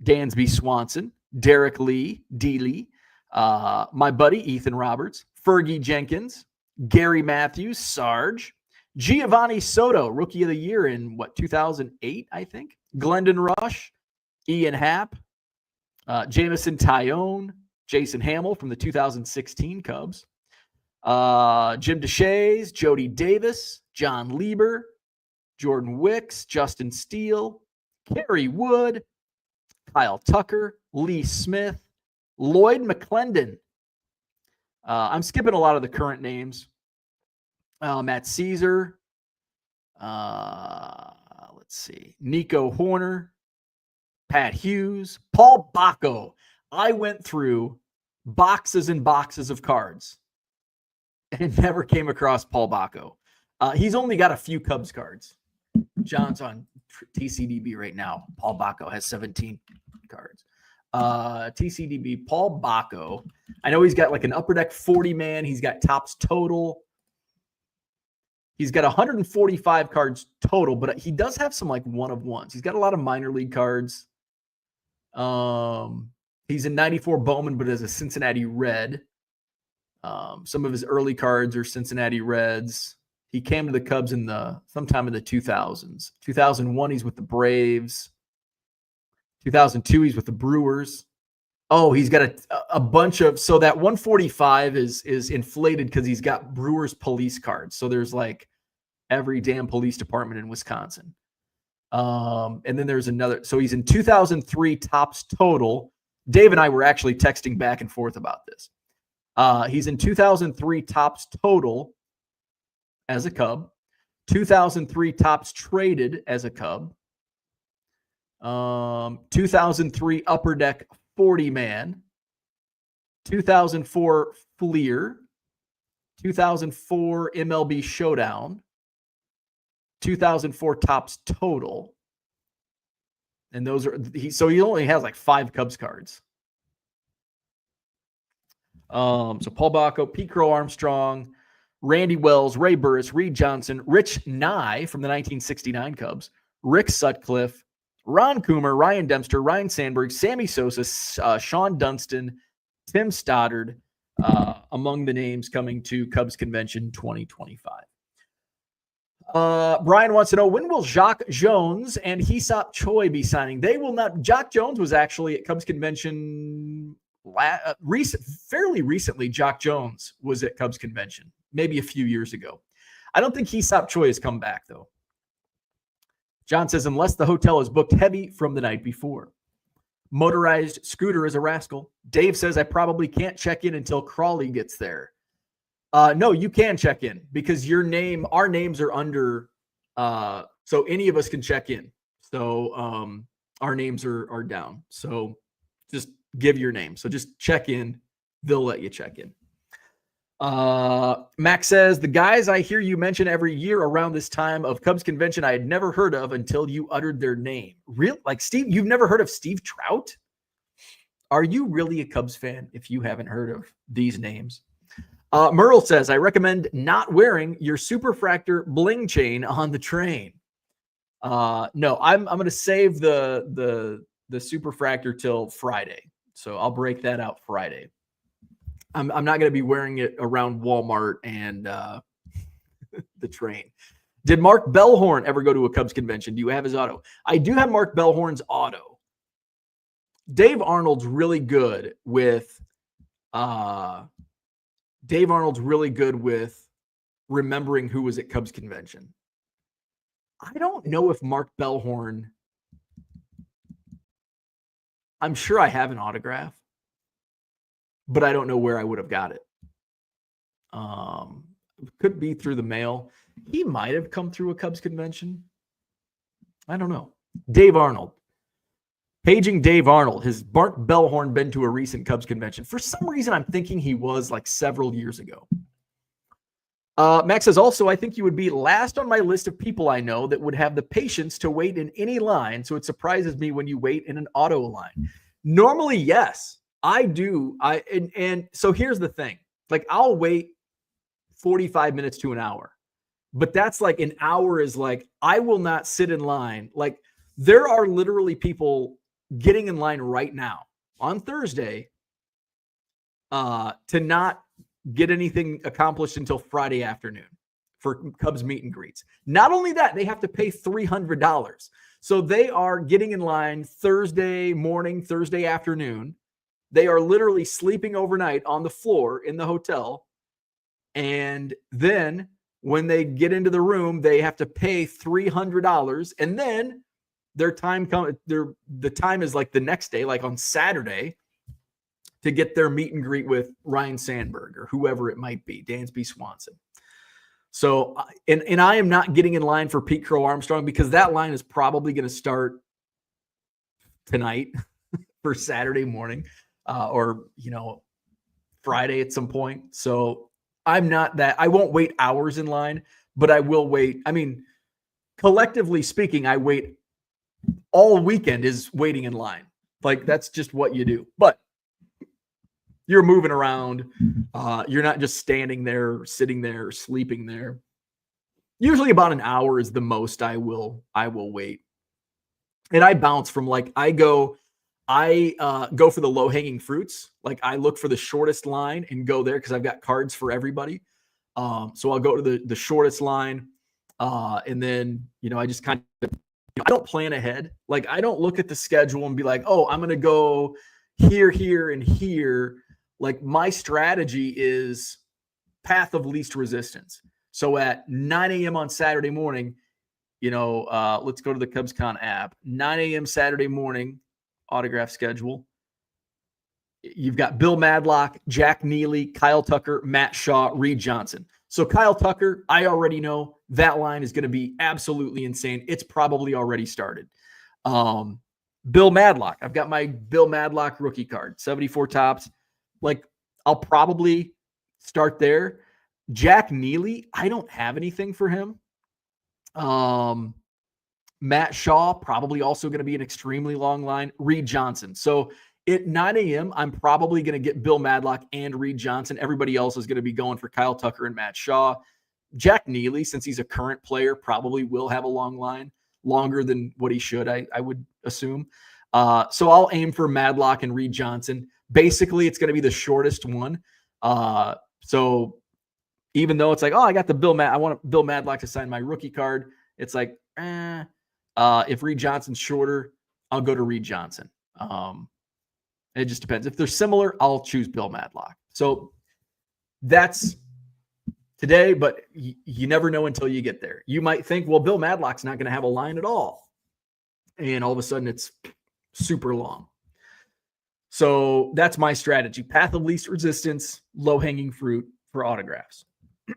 Dansby Swanson, Derek Lee, D. Lee, my buddy Ethan Roberts, Fergie Jenkins, Gary Matthews, Sarge, Giovanni Soto, Rookie of the Year in 2008, I think. Glendon Rush, Ian Happ, Jamison Tyone, Jason Hamill from the 2016 Cubs, Jim Deshaies, Jody Davis, John Lieber, Jordan Wicks, Justin Steele, Kerry Wood, Kyle Tucker, Lee Smith, Lloyd McClendon. I'm skipping a lot of the current names. Matt Caesar. Let's see. Nico Horner. Pat Hughes. Paul Bacco. I went through boxes and boxes of cards and never came across Paul Bacco. He's only got a few Cubs cards. John's on TCDB right now. Paul Bacco has 17 cards. TCDB, Paul Bacco. I know he's got like an Upper Deck 40 man. He's got Topps Total. He's got 145 cards total, but he does have some like one-of-ones. He's got a lot of minor league cards. He's a 94 Bowman, but as a Cincinnati Red. Some of his early cards are Cincinnati Reds. He came to the Cubs sometime in the 2000s. 2001, he's with the Braves. 2002, he's with the Brewers. Oh, he's got a bunch of, so that 145 is inflated because he's got Brewers police cards. So there's like every damn police department in Wisconsin. And then there's another. So he's in 2003 Topps Total. Dave and I were actually texting back and forth about this. He's in 2003 Topps Total as a Cub. 2003 Topps Traded as a Cub. 2003 Upper Deck 40 man. 2004 Fleer. 2004 MLB Showdown. 2004 Topps Total. And those are, so he only has like 5 Cubs cards. So Paul Bacco, Pete Crow Armstrong, Randy Wells, Ray Burris, Reed Johnson, Rich Nye from the 1969 Cubs, Rick Sutcliffe, Ron Coomer, Ryan Dempster, Ryan Sandberg, Sammy Sosa, Sean Dunston, Tim Stoddard, among the names coming to Cubs Convention 2025. Brian wants to know, when will Jacques Jones and Hesop Choi be signing? They will not. Jacques Jones was actually at Cubs Convention fairly recently. Jacques Jones was at Cubs Convention, maybe a few years ago. I don't think Hesop Choi has come back, though. John says, unless the hotel is booked heavy from the night before. Motorized scooter is a rascal. Dave says, I probably can't check in until Crawley gets there. No, you can check in because our names are under, so any of us can check in. So our names are down. So just give your name. So just check in. They'll let you check in. Max says, the guys I hear you mention every year around this time of Cubs Convention, I had never heard of until you uttered their name. Real, like Steve, you've never heard of Steve Trout? Are you really a Cubs fan if you haven't heard of these names? Merle says, I recommend not wearing your superfractor bling chain on the train. No, I'm going to save the superfractor till Friday. So I'll break that out Friday. I'm not going to be wearing it around Walmart and the train. Did Mark Bellhorn ever go to a Cubs convention? Do you have his auto? I do have Mark Bellhorn's auto. Dave Arnold's really good with remembering who was at Cubs convention. I don't know if Mark Bellhorn, I'm sure I have an autograph, but I don't know where I would have got it. Could be through the mail. He might have come through a Cubs convention. I don't know. Dave Arnold. Paging Dave Arnold. Has Mark Bellhorn been to a recent Cubs convention? For some reason, I'm thinking he was like several years ago. Max says, also, I think you would be last on my list of people I know that would have the patience to wait in any line, so it surprises me when you wait in an auto line. Normally, yes, I do. And so here's the thing. Like, I'll wait 45 minutes to an hour. But that's like an hour is like, I will not sit in line. Like, there are literally people getting in line right now on Thursday to not get anything accomplished until Friday afternoon for Cubs meet and greets. Not only that, they have to pay $300. So they are getting in line Thursday morning, Thursday afternoon. They are literally sleeping overnight on the floor in the hotel. And then when they get into the room, they have to pay $300. And then their time the time is like the next day, like on Saturday, to get their meet and greet with Ryan Sandberg or whoever it might be, Dansby Swanson. So, and I am not getting in line for Pete Crow Armstrong because that line is probably going to start tonight for Saturday morning or, Friday at some point. So I'm not that. I won't wait hours in line, but I will wait. I mean, collectively speaking, I wait all weekend is waiting in line. Like, that's just what you do. But you're moving around. You're not just standing there, sitting there, sleeping there. Usually about an hour is the most I will wait. And I bounce from I go for the low hanging fruits. Like, I look for the shortest line and go there because I've got cards for everybody. So I'll go to the shortest line. And then, I just kind of, I don't plan ahead. Like, I don't look at the schedule and be like, oh, I'm going to go here, here, and here. Like, my strategy is path of least resistance. So at 9 a.m. on Saturday morning, let's go to the CubsCon app. 9 a.m. Saturday morning, autograph schedule. You've got Bill Madlock, Jack Neely, Kyle Tucker, Matt Shaw, Reed Johnson. So Kyle Tucker, I already know that line is going to be absolutely insane. It's probably already started. Bill Madlock. I've got my Bill Madlock rookie card, 74 tops. Like, I'll probably start there. Jack Neely, I don't have anything for him. Matt Shaw, probably also going to be an extremely long line. Reed Johnson. So at 9 a.m., I'm probably going to get Bill Madlock and Reed Johnson. Everybody else is going to be going for Kyle Tucker and Matt Shaw. Jack Neely, since he's a current player, probably will have a long line, longer than what he should, I would assume. So I'll aim for Madlock and Reed Johnson. Basically, it's going to be the shortest one. So even though it's like, oh, I got I want Bill Madlock to sign my rookie card. It's like, if Reed Johnson's shorter, I'll go to Reed Johnson. It just depends. If they're similar, I'll choose Bill Madlock. So that's today, but you never know until you get there. You might think, well, Bill Madlock's not going to have a line at all. And all of a sudden it's super long. So that's my strategy. Path of least resistance, low-hanging fruit for autographs.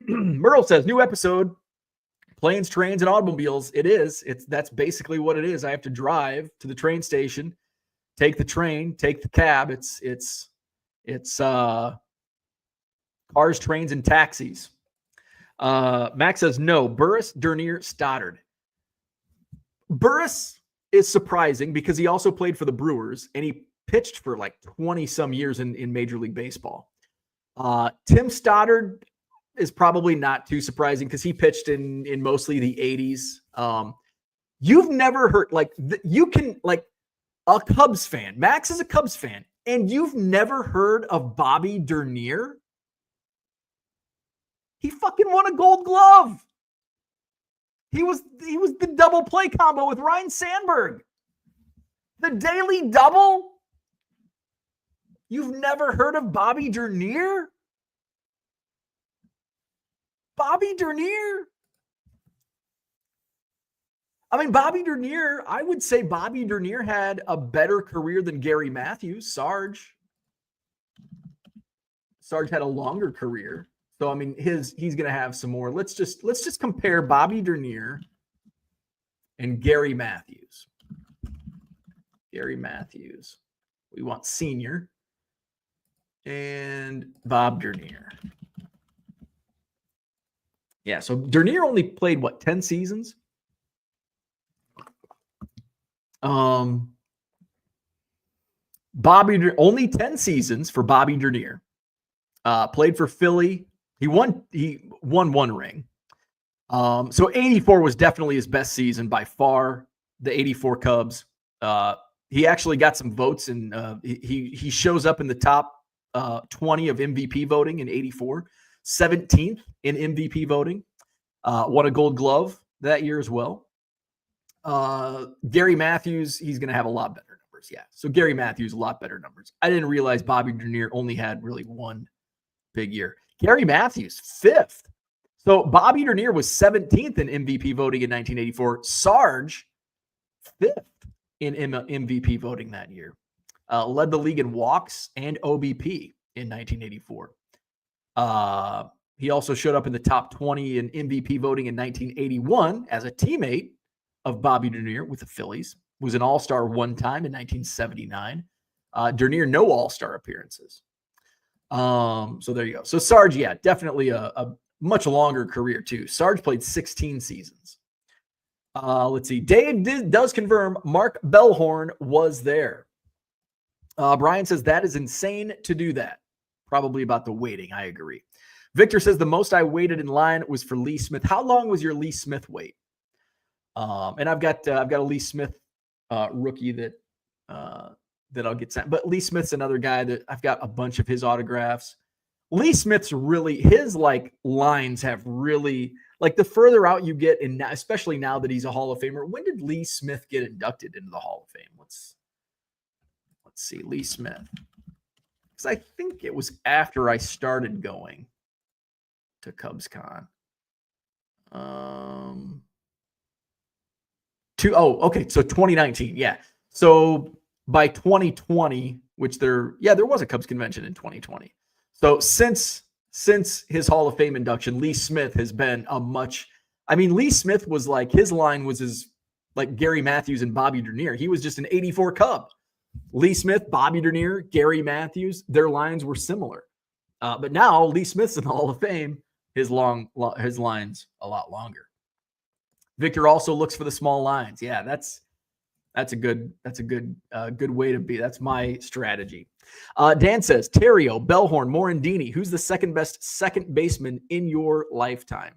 Merle says, new episode, planes, trains, and automobiles. It is. That's basically what it is. I have to drive to the train station, take the train, take the cab. It's cars, trains, and taxis. Max says, no, Burris, Dernier, Stoddard. Burris is surprising because he also played for the Brewers and he pitched for like 20 some years in Major League Baseball. Tim Stoddard is probably not too surprising because he pitched in mostly the 80s. You've never heard, like, you can, like, a Cubs fan. Max is a Cubs fan, and you've never heard of Bobby Dernier? He fucking won a Gold Glove. He was the double play combo with Ryan Sandberg. The daily double? You've never heard of Bobby Dernier? Bobby Dernier? I mean, Bobby Dernier, I would say Bobby Dernier had a better career than Gary Matthews. Sarge had a longer career. So, I mean, he's going to have some more. Let's just compare Bobby Dernier and Gary Matthews. Gary Matthews. We want senior. And Bob Dernier. Yeah, so Dernier only played, 10 seasons? Only 10 seasons for Bobby Dernier. Played for Philly. He won one ring. So 84 was definitely his best season by far. The 84 Cubs. He actually got some votes, and he shows up in the top 20 of MVP voting in 84. 17th in MVP voting. Won a Gold Glove that year as well. Gary Matthews, he's going to have a lot better numbers. Yeah. So Gary Matthews, a lot better numbers. I didn't realize Bobby Dernier only had really one big year. Gary Matthews, 5th. So Bobby Dernier was 17th in MVP voting in 1984. Sarge, 5th in MVP voting that year. Led the league in walks and OBP in 1984. He also showed up in the top 20 in MVP voting in 1981 as a teammate of Bobby Dernier with the Phillies. Was an all-star one time in 1979. Dernier, no all-star appearances. So there you go. So Sarge, yeah, definitely a much longer career too. Sarge played 16 seasons. Let's see. Dave does confirm Mark Bellhorn was there. Brian says that is insane to do that. Probably about the waiting. I agree. Victor says the most I waited in line was for Lee Smith. How long was your Lee Smith wait? And I've got a Lee Smith rookie that I'll get sent. But Lee Smith's another guy that I've got a bunch of his autographs. Lee Smith's really, his like lines have really, like, the further out you get, and especially now that he's a Hall of Famer. When did Lee Smith get inducted into the Hall of Fame? Let's see, Lee Smith. Because I think it was after I started going to CubsCon. Okay, so 2019, yeah. So by 2020, which there was a Cubs convention in 2020. So since his Hall of Fame induction, Lee Smith has been Lee Smith was like, his line was like Gary Matthews and Bobby Dernier. He was just an 84 Cub. Lee Smith, Bobby Dernier, Gary Matthews, their lines were similar. But now Lee Smith's in the Hall of Fame. His line's a lot longer. Victor also looks for the small lines. Yeah, that's a good way to be. That's my strategy. Dan says Terrio, Bellhorn, Morandini. Who's the second best second baseman in your lifetime?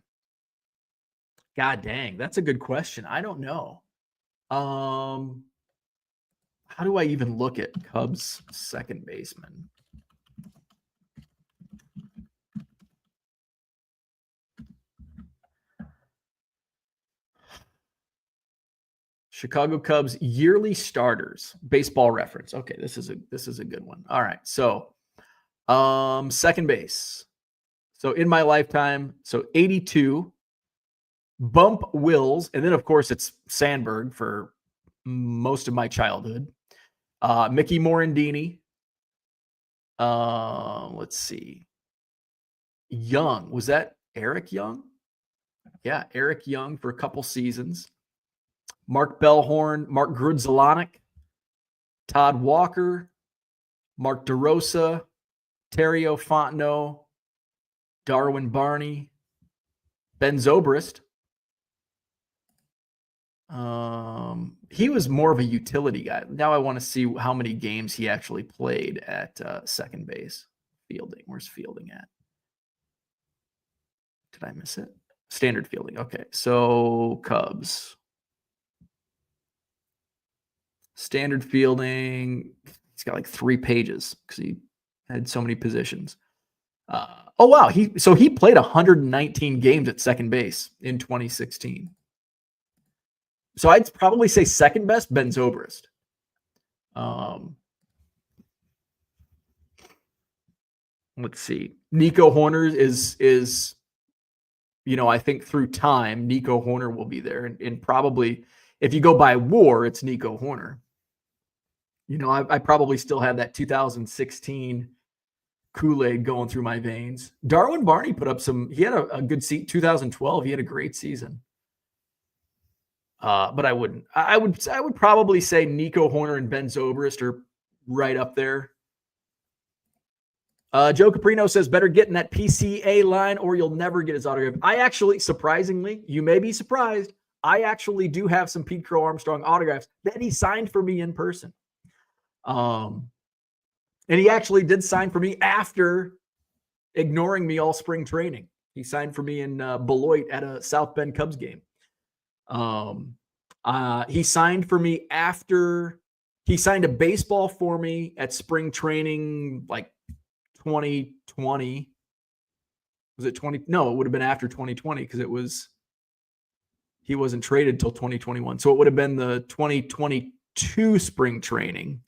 God dang, that's a good question. I don't know. How do I even look at Cubs second baseman? Chicago Cubs yearly starters, Baseball Reference. Okay, this is a good one. All right, so second base. So in my lifetime, so 82, Bump Wills, and then of course it's Sandberg for most of my childhood. Mickey Morandini. Let's see. Young, was that Eric Young? Yeah, Eric Young for a couple seasons. Mark Bellhorn, Mark Grudzielanek, Todd Walker, Mark DeRosa, Terrio Fontenot, Darwin Barney, Ben Zobrist. He was more of a utility guy. Now I want to see how many games he actually played at second base. Fielding. Where's Fielding at? Did I miss it? Standard Fielding. Okay. So Cubs. Standard Fielding. He's got like 3 pages because he had so many positions. Oh, wow. He played 119 games at second base in 2016. So I'd probably say second best, Ben Zobrist. Let's see. Nico Horner is I think through time, Nico Horner will be there. And probably if you go by WAR, it's Nico Horner. I probably still have that 2016 Kool-Aid going through my veins. Darwin Barney put up he had a good seat. 2012, he had a great season. But I wouldn't. I would probably say Nico Horner and Ben Zobrist are right up there. Joe Caprino says, better get in that PCA line or you'll never get his autograph. I actually, surprisingly, you may be surprised, I actually do have some Pete Crow Armstrong autographs that he signed for me in person. And he actually did sign for me after ignoring me all spring training. He signed for me in Beloit at a South Bend Cubs game. He signed for me after he signed a baseball for me at spring training, like 2020. Was it 20? No, it would have been after 2020 because he wasn't traded till 2021. So it would have been the 2022 spring training.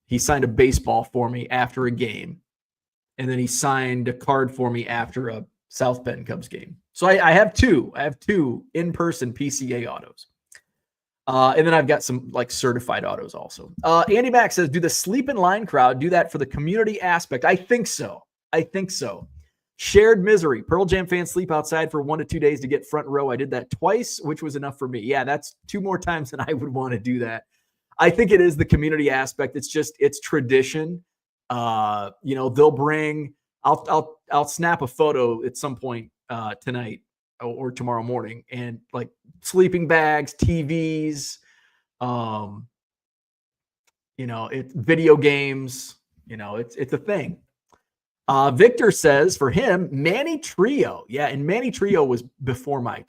He signed a baseball for me after a game. And then he signed a card for me after a South Bend Cubs game. So I have two. I have 2 in-person PCA autos. And then I've got some like certified autos also. Andy Mack says, do the sleep in line crowd do that for the community aspect? I think so. Shared misery. Pearl Jam fans sleep outside for 1 to 2 days to get front row. I did that twice, which was enough for me. Yeah, that's 2 more times than I would want to do that. I think it is the community aspect. It's tradition. They'll bring, I'll snap a photo at some point tonight or tomorrow morning, and like sleeping bags, TVs, it's video games, it's a thing. Victor says for him, Manny Trio. Yeah. And Manny Trio was before my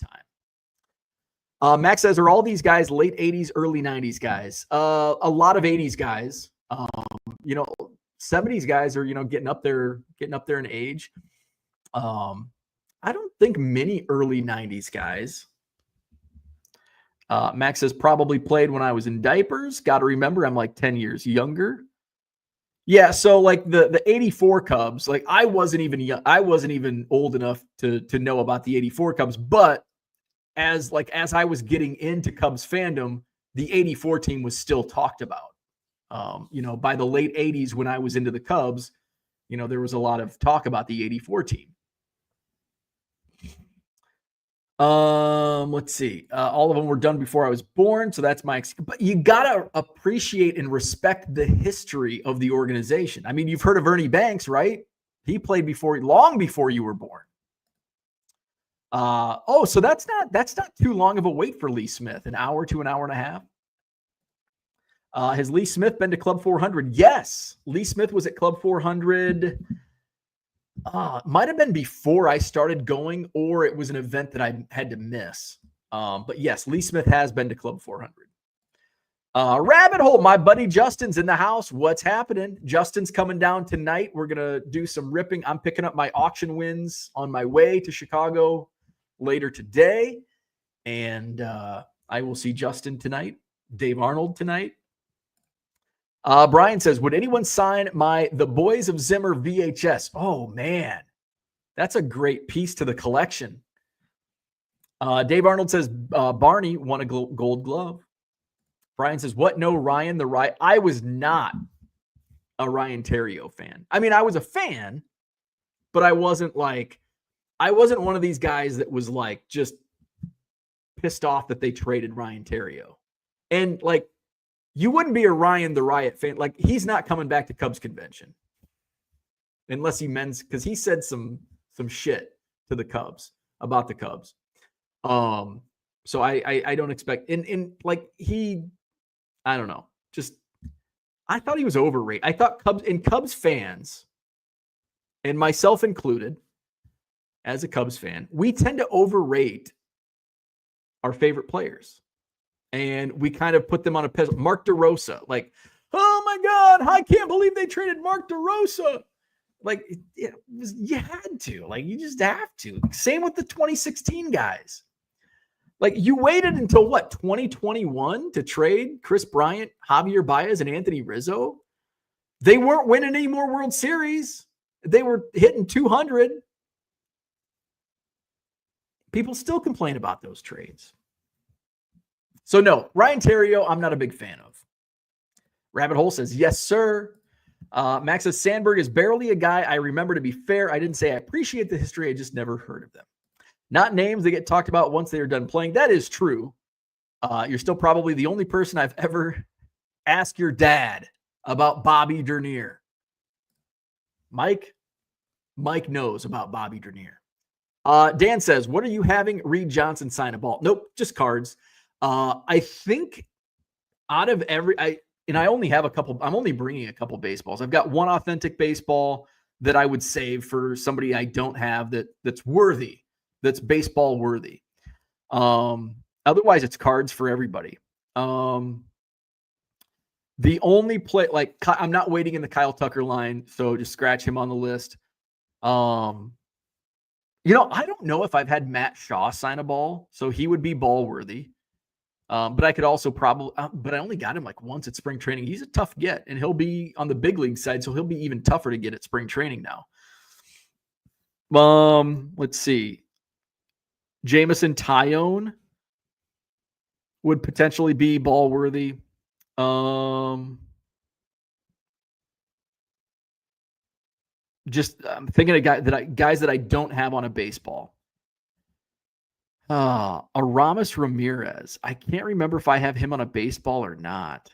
time. Max says, are all these guys late 80s, early 90s guys? A lot of 80s guys. 70s guys are, getting up there in age. I don't think many early 90s guys. Max says, probably played when I was in diapers. Got to remember, I'm like 10 years younger. Yeah, so like the 84 Cubs, like I wasn't even old enough to know about the 84 Cubs, but as I was getting into Cubs fandom, the 84 team was still talked about. By the late 80s when I was into the Cubs, there was a lot of talk about the 84 team. Let's see. All of them were done before I was born, so that's my excuse. But you gotta appreciate and respect the history of the organization. I mean, you've heard of Ernie Banks, right? He played long before you were born. So that's not too long of a wait for Lee Smith. An hour to an hour and a half. Has Lee Smith been to Club 400? Yes. Lee Smith was at Club 400. Might have been before I started going, or it was an event that I had to miss. But yes, Lee Smith has been to Club 400. Rabbit Hole, my buddy Justin's in the house. What's happening? Justin's coming down tonight. We're going to do some ripping. I'm picking up my auction wins on my way to Chicago later today. And I will see Justin tonight, Dave Arnold tonight. Brian says, would anyone sign The Boys of Zimmer VHS? Oh, man. That's a great piece to the collection. Dave Arnold says, Barney won a gold glove. Brian says, what? No, Ryan the Riot. I was not a Ryan Terrio fan. I mean, I was a fan, but I wasn't one of these guys that was like just pissed off that they traded Ryan Terrio. And like, you wouldn't be a Ryan the Riot fan. Like, he's not coming back to Cubs convention unless he because he said some shit to the Cubs about the Cubs. So I don't expect I don't know. Just I thought he was overrated. I thought Cubs fans and myself included, as a Cubs fan, we tend to overrate our favorite players. And we kind of put them on a pedestal. Mark DeRosa, like, oh my God, I can't believe they traded Mark DeRosa. Like, you had to. Like, you just have to. Same with the 2016 guys. Like, you waited until what, 2021 to trade Chris Bryant, Javier Baez, and Anthony Rizzo? They weren't winning any more World Series. They were hitting 200. People still complain about those trades. So no, Ryan Theriot, I'm not a big fan of. Rabbit Hole says, yes, sir. Max says, Sandberg is barely a guy I remember. To be fair, I didn't say I appreciate the history. I just never heard of them. Not names that get talked about once they are done playing. That is true. You're still probably the only person I've ever asked your dad about Bobby Dernier. Mike knows about Bobby Dernier. Dan says, what are you having Reed Johnson sign a ball? Nope, just cards. I think out of I only have a couple. I'm only bringing a couple baseballs. I've got one authentic baseball that I would save for somebody I don't have that's worthy, that's baseball worthy. Otherwise, it's cards for everybody. The only play, like, I'm not waiting in the Kyle Tucker line, so just scratch him on the list. I don't know if I've had Matt Shaw sign a ball, so he would be ball worthy. But I could also probably, but I only got him like once at spring training. He's a tough get, and he'll be on the big league side, so he'll be even tougher to get at spring training now. Let's see. Jameson Tyone would potentially be ball worthy. I'm thinking of guys that I don't have on a baseball. Aramis Ramirez. I can't remember if I have him on a baseball or not.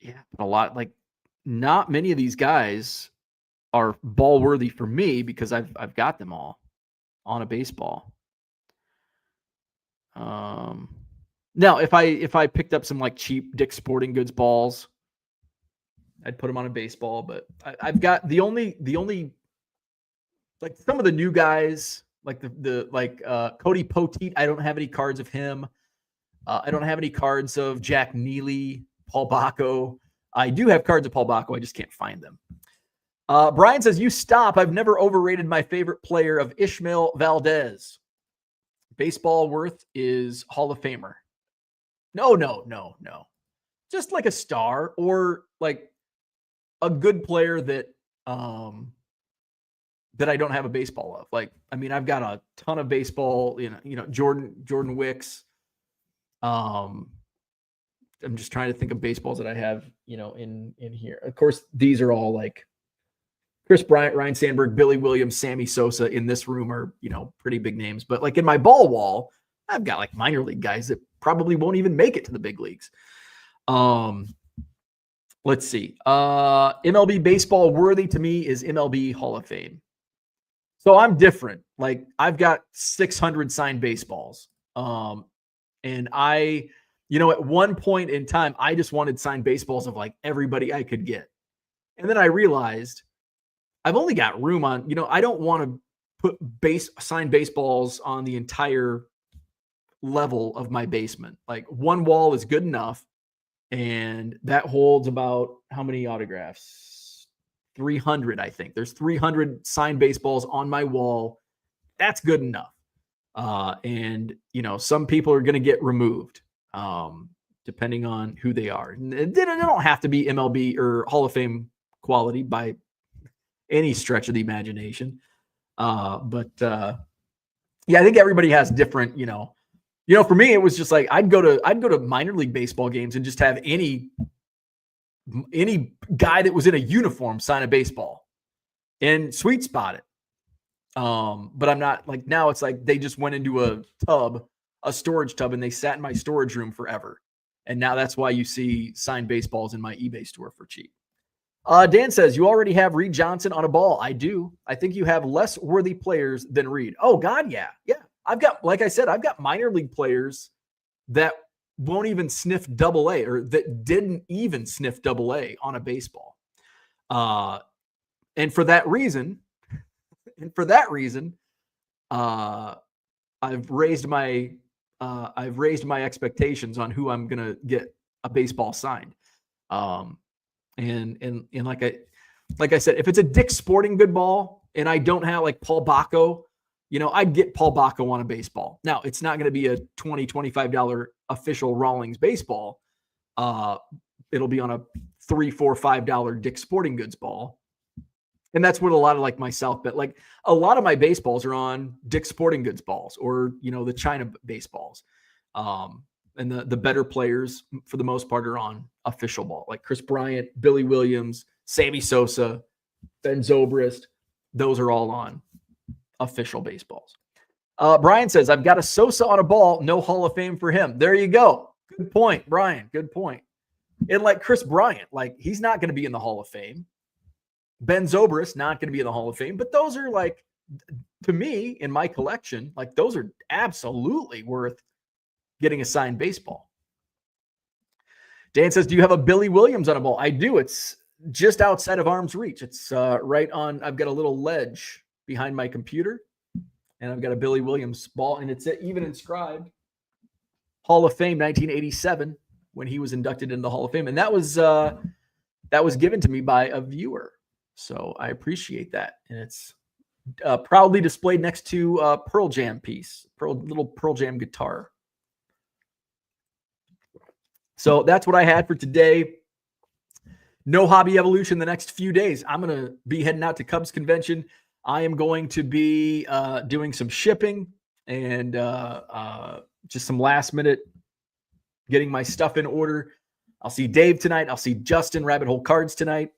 Yeah, but not many of these guys are ball worthy for me because I've got them all on a baseball. Now if I picked up some like cheap Dick's Sporting Goods balls, I'd put them on a baseball. But I've got the only like some of the new guys. Like Cody Poteet, I don't have any cards of him. I don't have any cards of Jack Neely, Paul Bacco. I do have cards of Paul Bacco. I just can't find them. Brian says, you stop. I've never overrated my favorite player of Ishmael Valdez. Baseball worth is Hall of Famer. No. Just like a star or like a good player that I don't have a baseball of. Like, I mean, I've got a ton of baseball, Jordan Wicks. I'm just trying to think of baseballs that I have, in here. Of course, these are all like Chris Bryant, Ryan Sandberg, Billy Williams, Sammy Sosa in this room are, pretty big names. But like in my ball wall, I've got like minor league guys that probably won't even make it to the big leagues. Let's see. MLB baseball worthy to me is MLB Hall of Fame. So I'm different. Like I've got 600 signed baseballs. And at one point in time, I just wanted signed baseballs of like everybody I could get. And then I realized I've only got room on, I don't want to put signed baseballs on the entire level of my basement. Like one wall is good enough. And that holds about how many autographs? 300, I think. There's 300 signed baseballs on my wall. That's good enough. And some people are going to get removed depending on who they are. And they don't have to be MLB or Hall of Fame quality by any stretch of the imagination. But I think everybody has different, for me, it was just like I'd go to minor league baseball games and just have any guy that was in a uniform sign a baseball and sweet spot it. But I'm not like now it's like they just went into a storage tub and they sat in my storage room forever. And now that's why you see signed baseballs in my eBay store for cheap. Dan says, you already have Reed Johnson on a ball. I do. I think you have less worthy players than Reed. Oh God. Yeah. I've got minor league players that won't even sniff AA or that didn't even sniff AA on a baseball. And for that reason, I've raised my expectations on who I'm gonna get a baseball signed. And like I said, if it's a Dick's Sporting Good ball and I don't have like Paul Bacco, I'd get Paul Bacco on a baseball. Now, it's not going to be a $20, $25 official Rawlings baseball. It'll be on a $3, $4, $5 Dick's Sporting Goods ball. And that's what a lot of like my South bet, like a lot of my baseballs are on Dick's Sporting Goods balls or, the China baseballs. And the better players for the most part are on official ball, like Chris Bryant, Billy Williams, Sammy Sosa, Ben Zobrist. Those are all on official baseballs. Brian says, I've got a Sosa on a ball, no Hall of Fame for him. There you go. Good point, Brian. Good point. And like Chris Bryant, like he's not going to be in the Hall of Fame. Ben Zobrist, not going to be in the Hall of Fame. But those are like, to me, in my collection, like those are absolutely worth getting a signed baseball. Dan says, do you have a Billy Williams on a ball? I do. It's just outside of arm's reach. It's right on. I've got a little ledge behind my computer, and I've got a Billy Williams ball, and it's even inscribed Hall of Fame 1987 when he was inducted into the Hall of Fame. And that was given to me by a viewer. So I appreciate that. And it's proudly displayed next to a Pearl Jam piece, little Pearl Jam guitar. So that's what I had for today. No Hobby Evolution the next few days. I'm going to be heading out to Cubs convention. I am going to be doing some shipping and just some last minute getting my stuff in order. I'll see Dave tonight. I'll see Justin Rabbit Hole Cards tonight.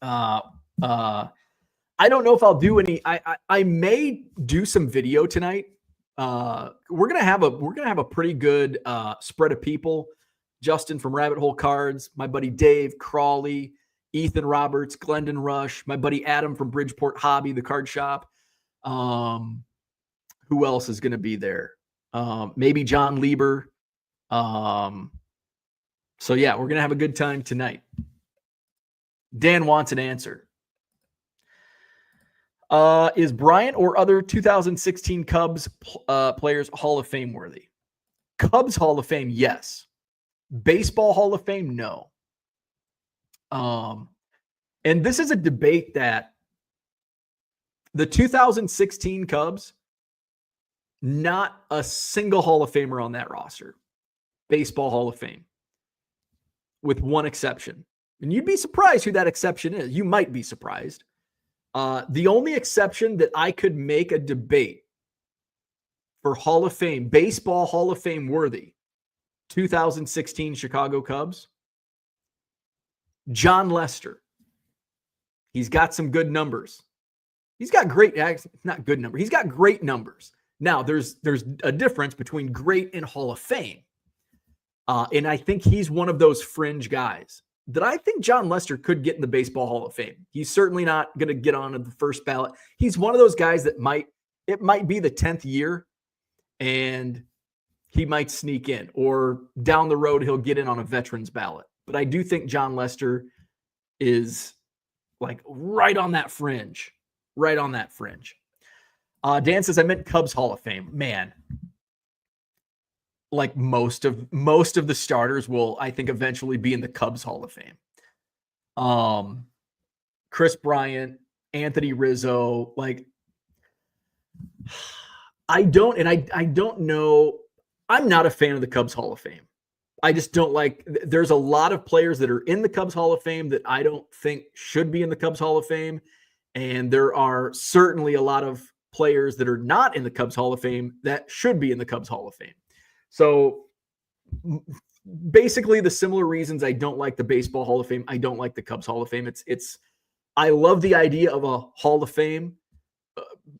I don't know if I'll do any. I may do some video tonight. We're gonna have a pretty good spread of people. Justin from Rabbit Hole Cards, my buddy Dave Crawley, Ethan Roberts, Glendon Rush, my buddy Adam from Bridgeport Hobby, the card shop. Who else is going to be there? Maybe John Lieber. So yeah, we're going to have a good time tonight. Dan wants an answer. Is Bryant or other 2016 Cubs players Hall of Fame worthy? Cubs Hall of Fame, yes. Baseball Hall of Fame, no. And this is a debate that the 2016 Cubs, not a single Hall of Famer on that roster. Baseball Hall of Fame, with one exception. And you'd be surprised who that exception is. You might be surprised. The only exception that I could make a debate for Hall of Fame, Baseball Hall of Fame worthy, 2016 Chicago Cubs, John Lester. He's got some good numbers. He's got great, not good numbers. He's got great numbers. Now, there's a difference between great and Hall of Fame. And I think he's one of those fringe guys that I think John Lester could get in the Baseball Hall of Fame. He's certainly not going to get on the first ballot. He's one of those guys that it might be the 10th year and he might sneak in, or down the road, he'll get in on a veterans ballot. But I do think John Lester is like right on that fringe. Dan says, I meant Cubs Hall of Fame. Man, like most of the starters will, I think, eventually be in the Cubs Hall of Fame. Chris Bryant, Anthony Rizzo, like I don't know. I'm not a fan of the Cubs Hall of Fame. I just don't like, there's a lot of players that are in the Cubs Hall of Fame that I don't think should be in the Cubs Hall of Fame. And there are certainly a lot of players that are not in the Cubs Hall of Fame that should be in the Cubs Hall of Fame. So basically the similar reasons I don't like the Baseball Hall of Fame, I don't like the Cubs Hall of Fame. I love the idea of a Hall of Fame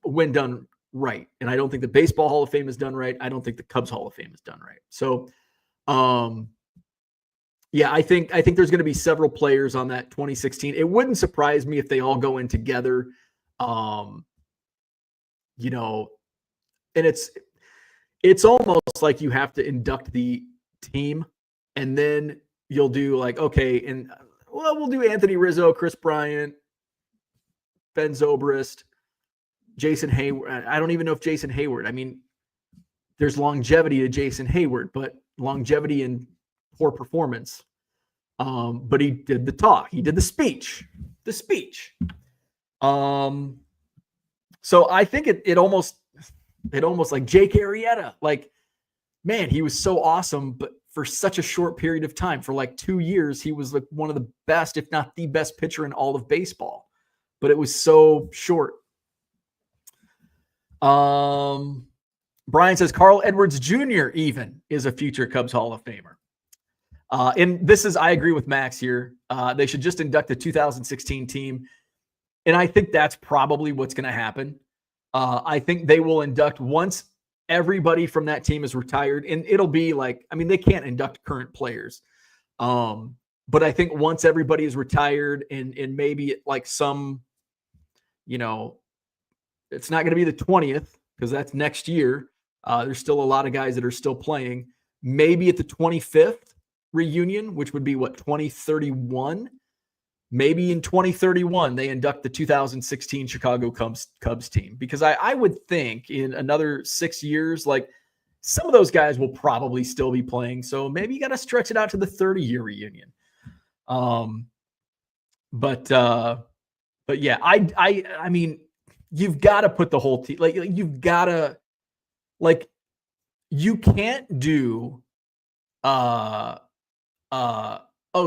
when done right. And I don't think the Baseball Hall of Fame is done right. I don't think the Cubs Hall of Fame is done right. So, yeah, I think there's going to be several players on that 2016. It wouldn't surprise me if they all go in together. And it's almost like you have to induct the team and then you'll do like, okay. And well, we'll do Anthony Rizzo, Chris Bryant, Ben Zobrist, Jason Hayward. I don't even know if Jason Hayward. I mean, there's longevity to Jason Hayward, but longevity in poor performance. But he did the talk. He did the speech. So I think it almost like Jake Arrieta. Like, man, he was so awesome, but for such a short period of time, for like 2 years, he was like one of the best, if not the best pitcher in all of baseball. But it was so short. Brian says Carl Edwards Jr. even is a future Cubs Hall of Famer. And this is, I agree with Max here. They should just induct the 2016 team. And I think that's probably what's going to happen. I think they will induct once everybody from that team is retired. And it'll be like, I mean, they can't induct current players. But I think once everybody is retired and maybe like some, you know, it's not going to be the 20th because that's next year. There's still a lot of guys that are still playing. Maybe at the 25th reunion, which would be what, 2031? Maybe in 2031, they induct the 2016 Chicago Cubs team. Because I would think in another 6 years, like some of those guys will probably still be playing. So maybe you got to stretch it out to the 30-year reunion. But yeah, I mean, you've got to put the whole team, like you've got to, like, you can't do, oh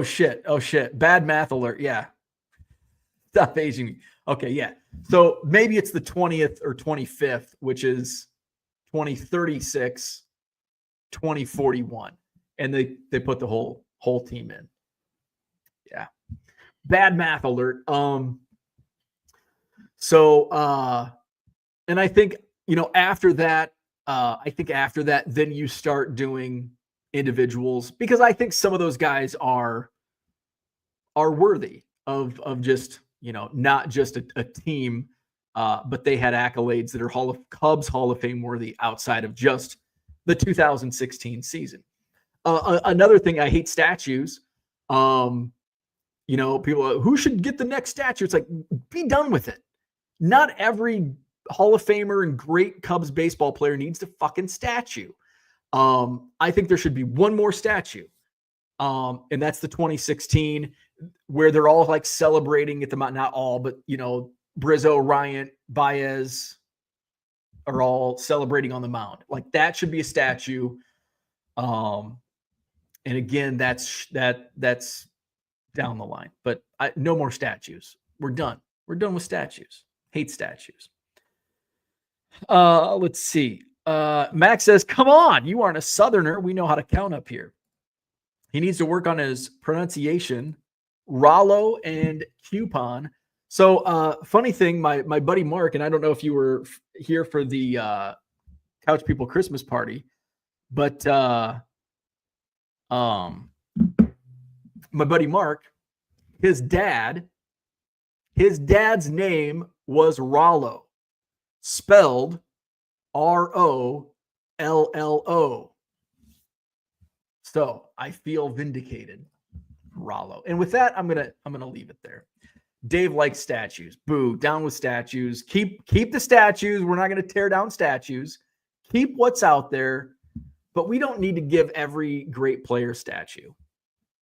shit. Bad math alert. Yeah. Stop aging me. Okay. Yeah. So maybe it's the 20th or 25th, which is 2036, 2041. And they put the whole team in. Yeah. Bad math alert. So, and I think, you know, after that, then you start doing individuals, because I think some of those guys are worthy of just, you know, not just a team, but they had accolades that are Cubs Hall of Fame worthy outside of just the 2016 season. Another thing, I hate statues. You know, people, who should get the next statue? It's like, be done with it. Not every Hall of Famer and great Cubs baseball player needs a fucking statue. I think there should be one more statue. And that's the 2016, where they're all like celebrating at the mound. Not all, but, you know, Brizzo, Ryan, Baez are all celebrating on the mound. Like, that should be a statue. And again, that's down the line, but no more statues. We're done with statues. Hate statues. Let's see. Max says, come on, you aren't a Southerner. We know how to count up here. He needs to work on his pronunciation. Rollo and coupon. So, funny thing, my buddy Mark, and I don't know if you were here for the Couch People Christmas party, but my buddy Mark, his dad's name was Rollo, spelled Rollo. So I feel vindicated, Rollo. And with that, I'm gonna leave it there. Dave likes statues. Boo, down with statues. Keep the statues. We're not gonna tear down statues. Keep what's out there, but we don't need to give every great player statue.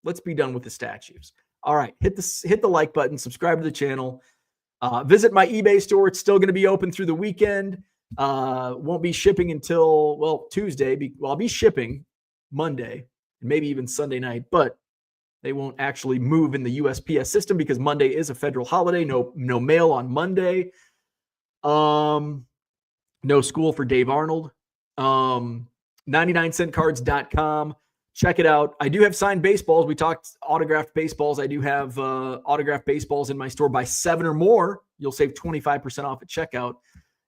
Let's be done with the statues. All right, hit the like button, subscribe to the channel. Visit my eBay store. It's still going to be open through the weekend. Won't be shipping until, well, Tuesday. I'll be shipping Monday and maybe even Sunday night, but they won't actually move in the USPS system because Monday is a federal holiday. No mail on Monday. No school for Dave Arnold. 99centcards.com. Check it out. I do have signed baseballs. We talked autographed baseballs. I do have autographed baseballs in my store. Buy 7 or more. You'll save 25% off at checkout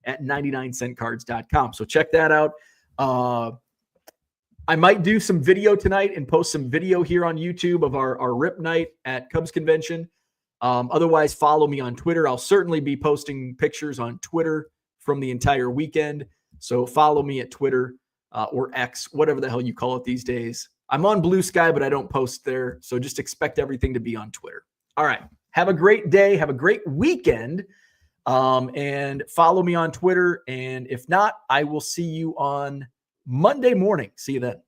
at 99centcards.com. So check that out. I might do some video tonight and post some video here on YouTube of our RIP night at Cubs Convention. Otherwise, follow me on Twitter. I'll certainly be posting pictures on Twitter from the entire weekend. So follow me at Twitter or X, whatever the hell you call it these days. I'm on Blue Sky, but I don't post there. So just expect everything to be on Twitter. All right. Have a great day. Have a great weekend. And follow me on Twitter. And if not, I will see you on Monday morning. See you then.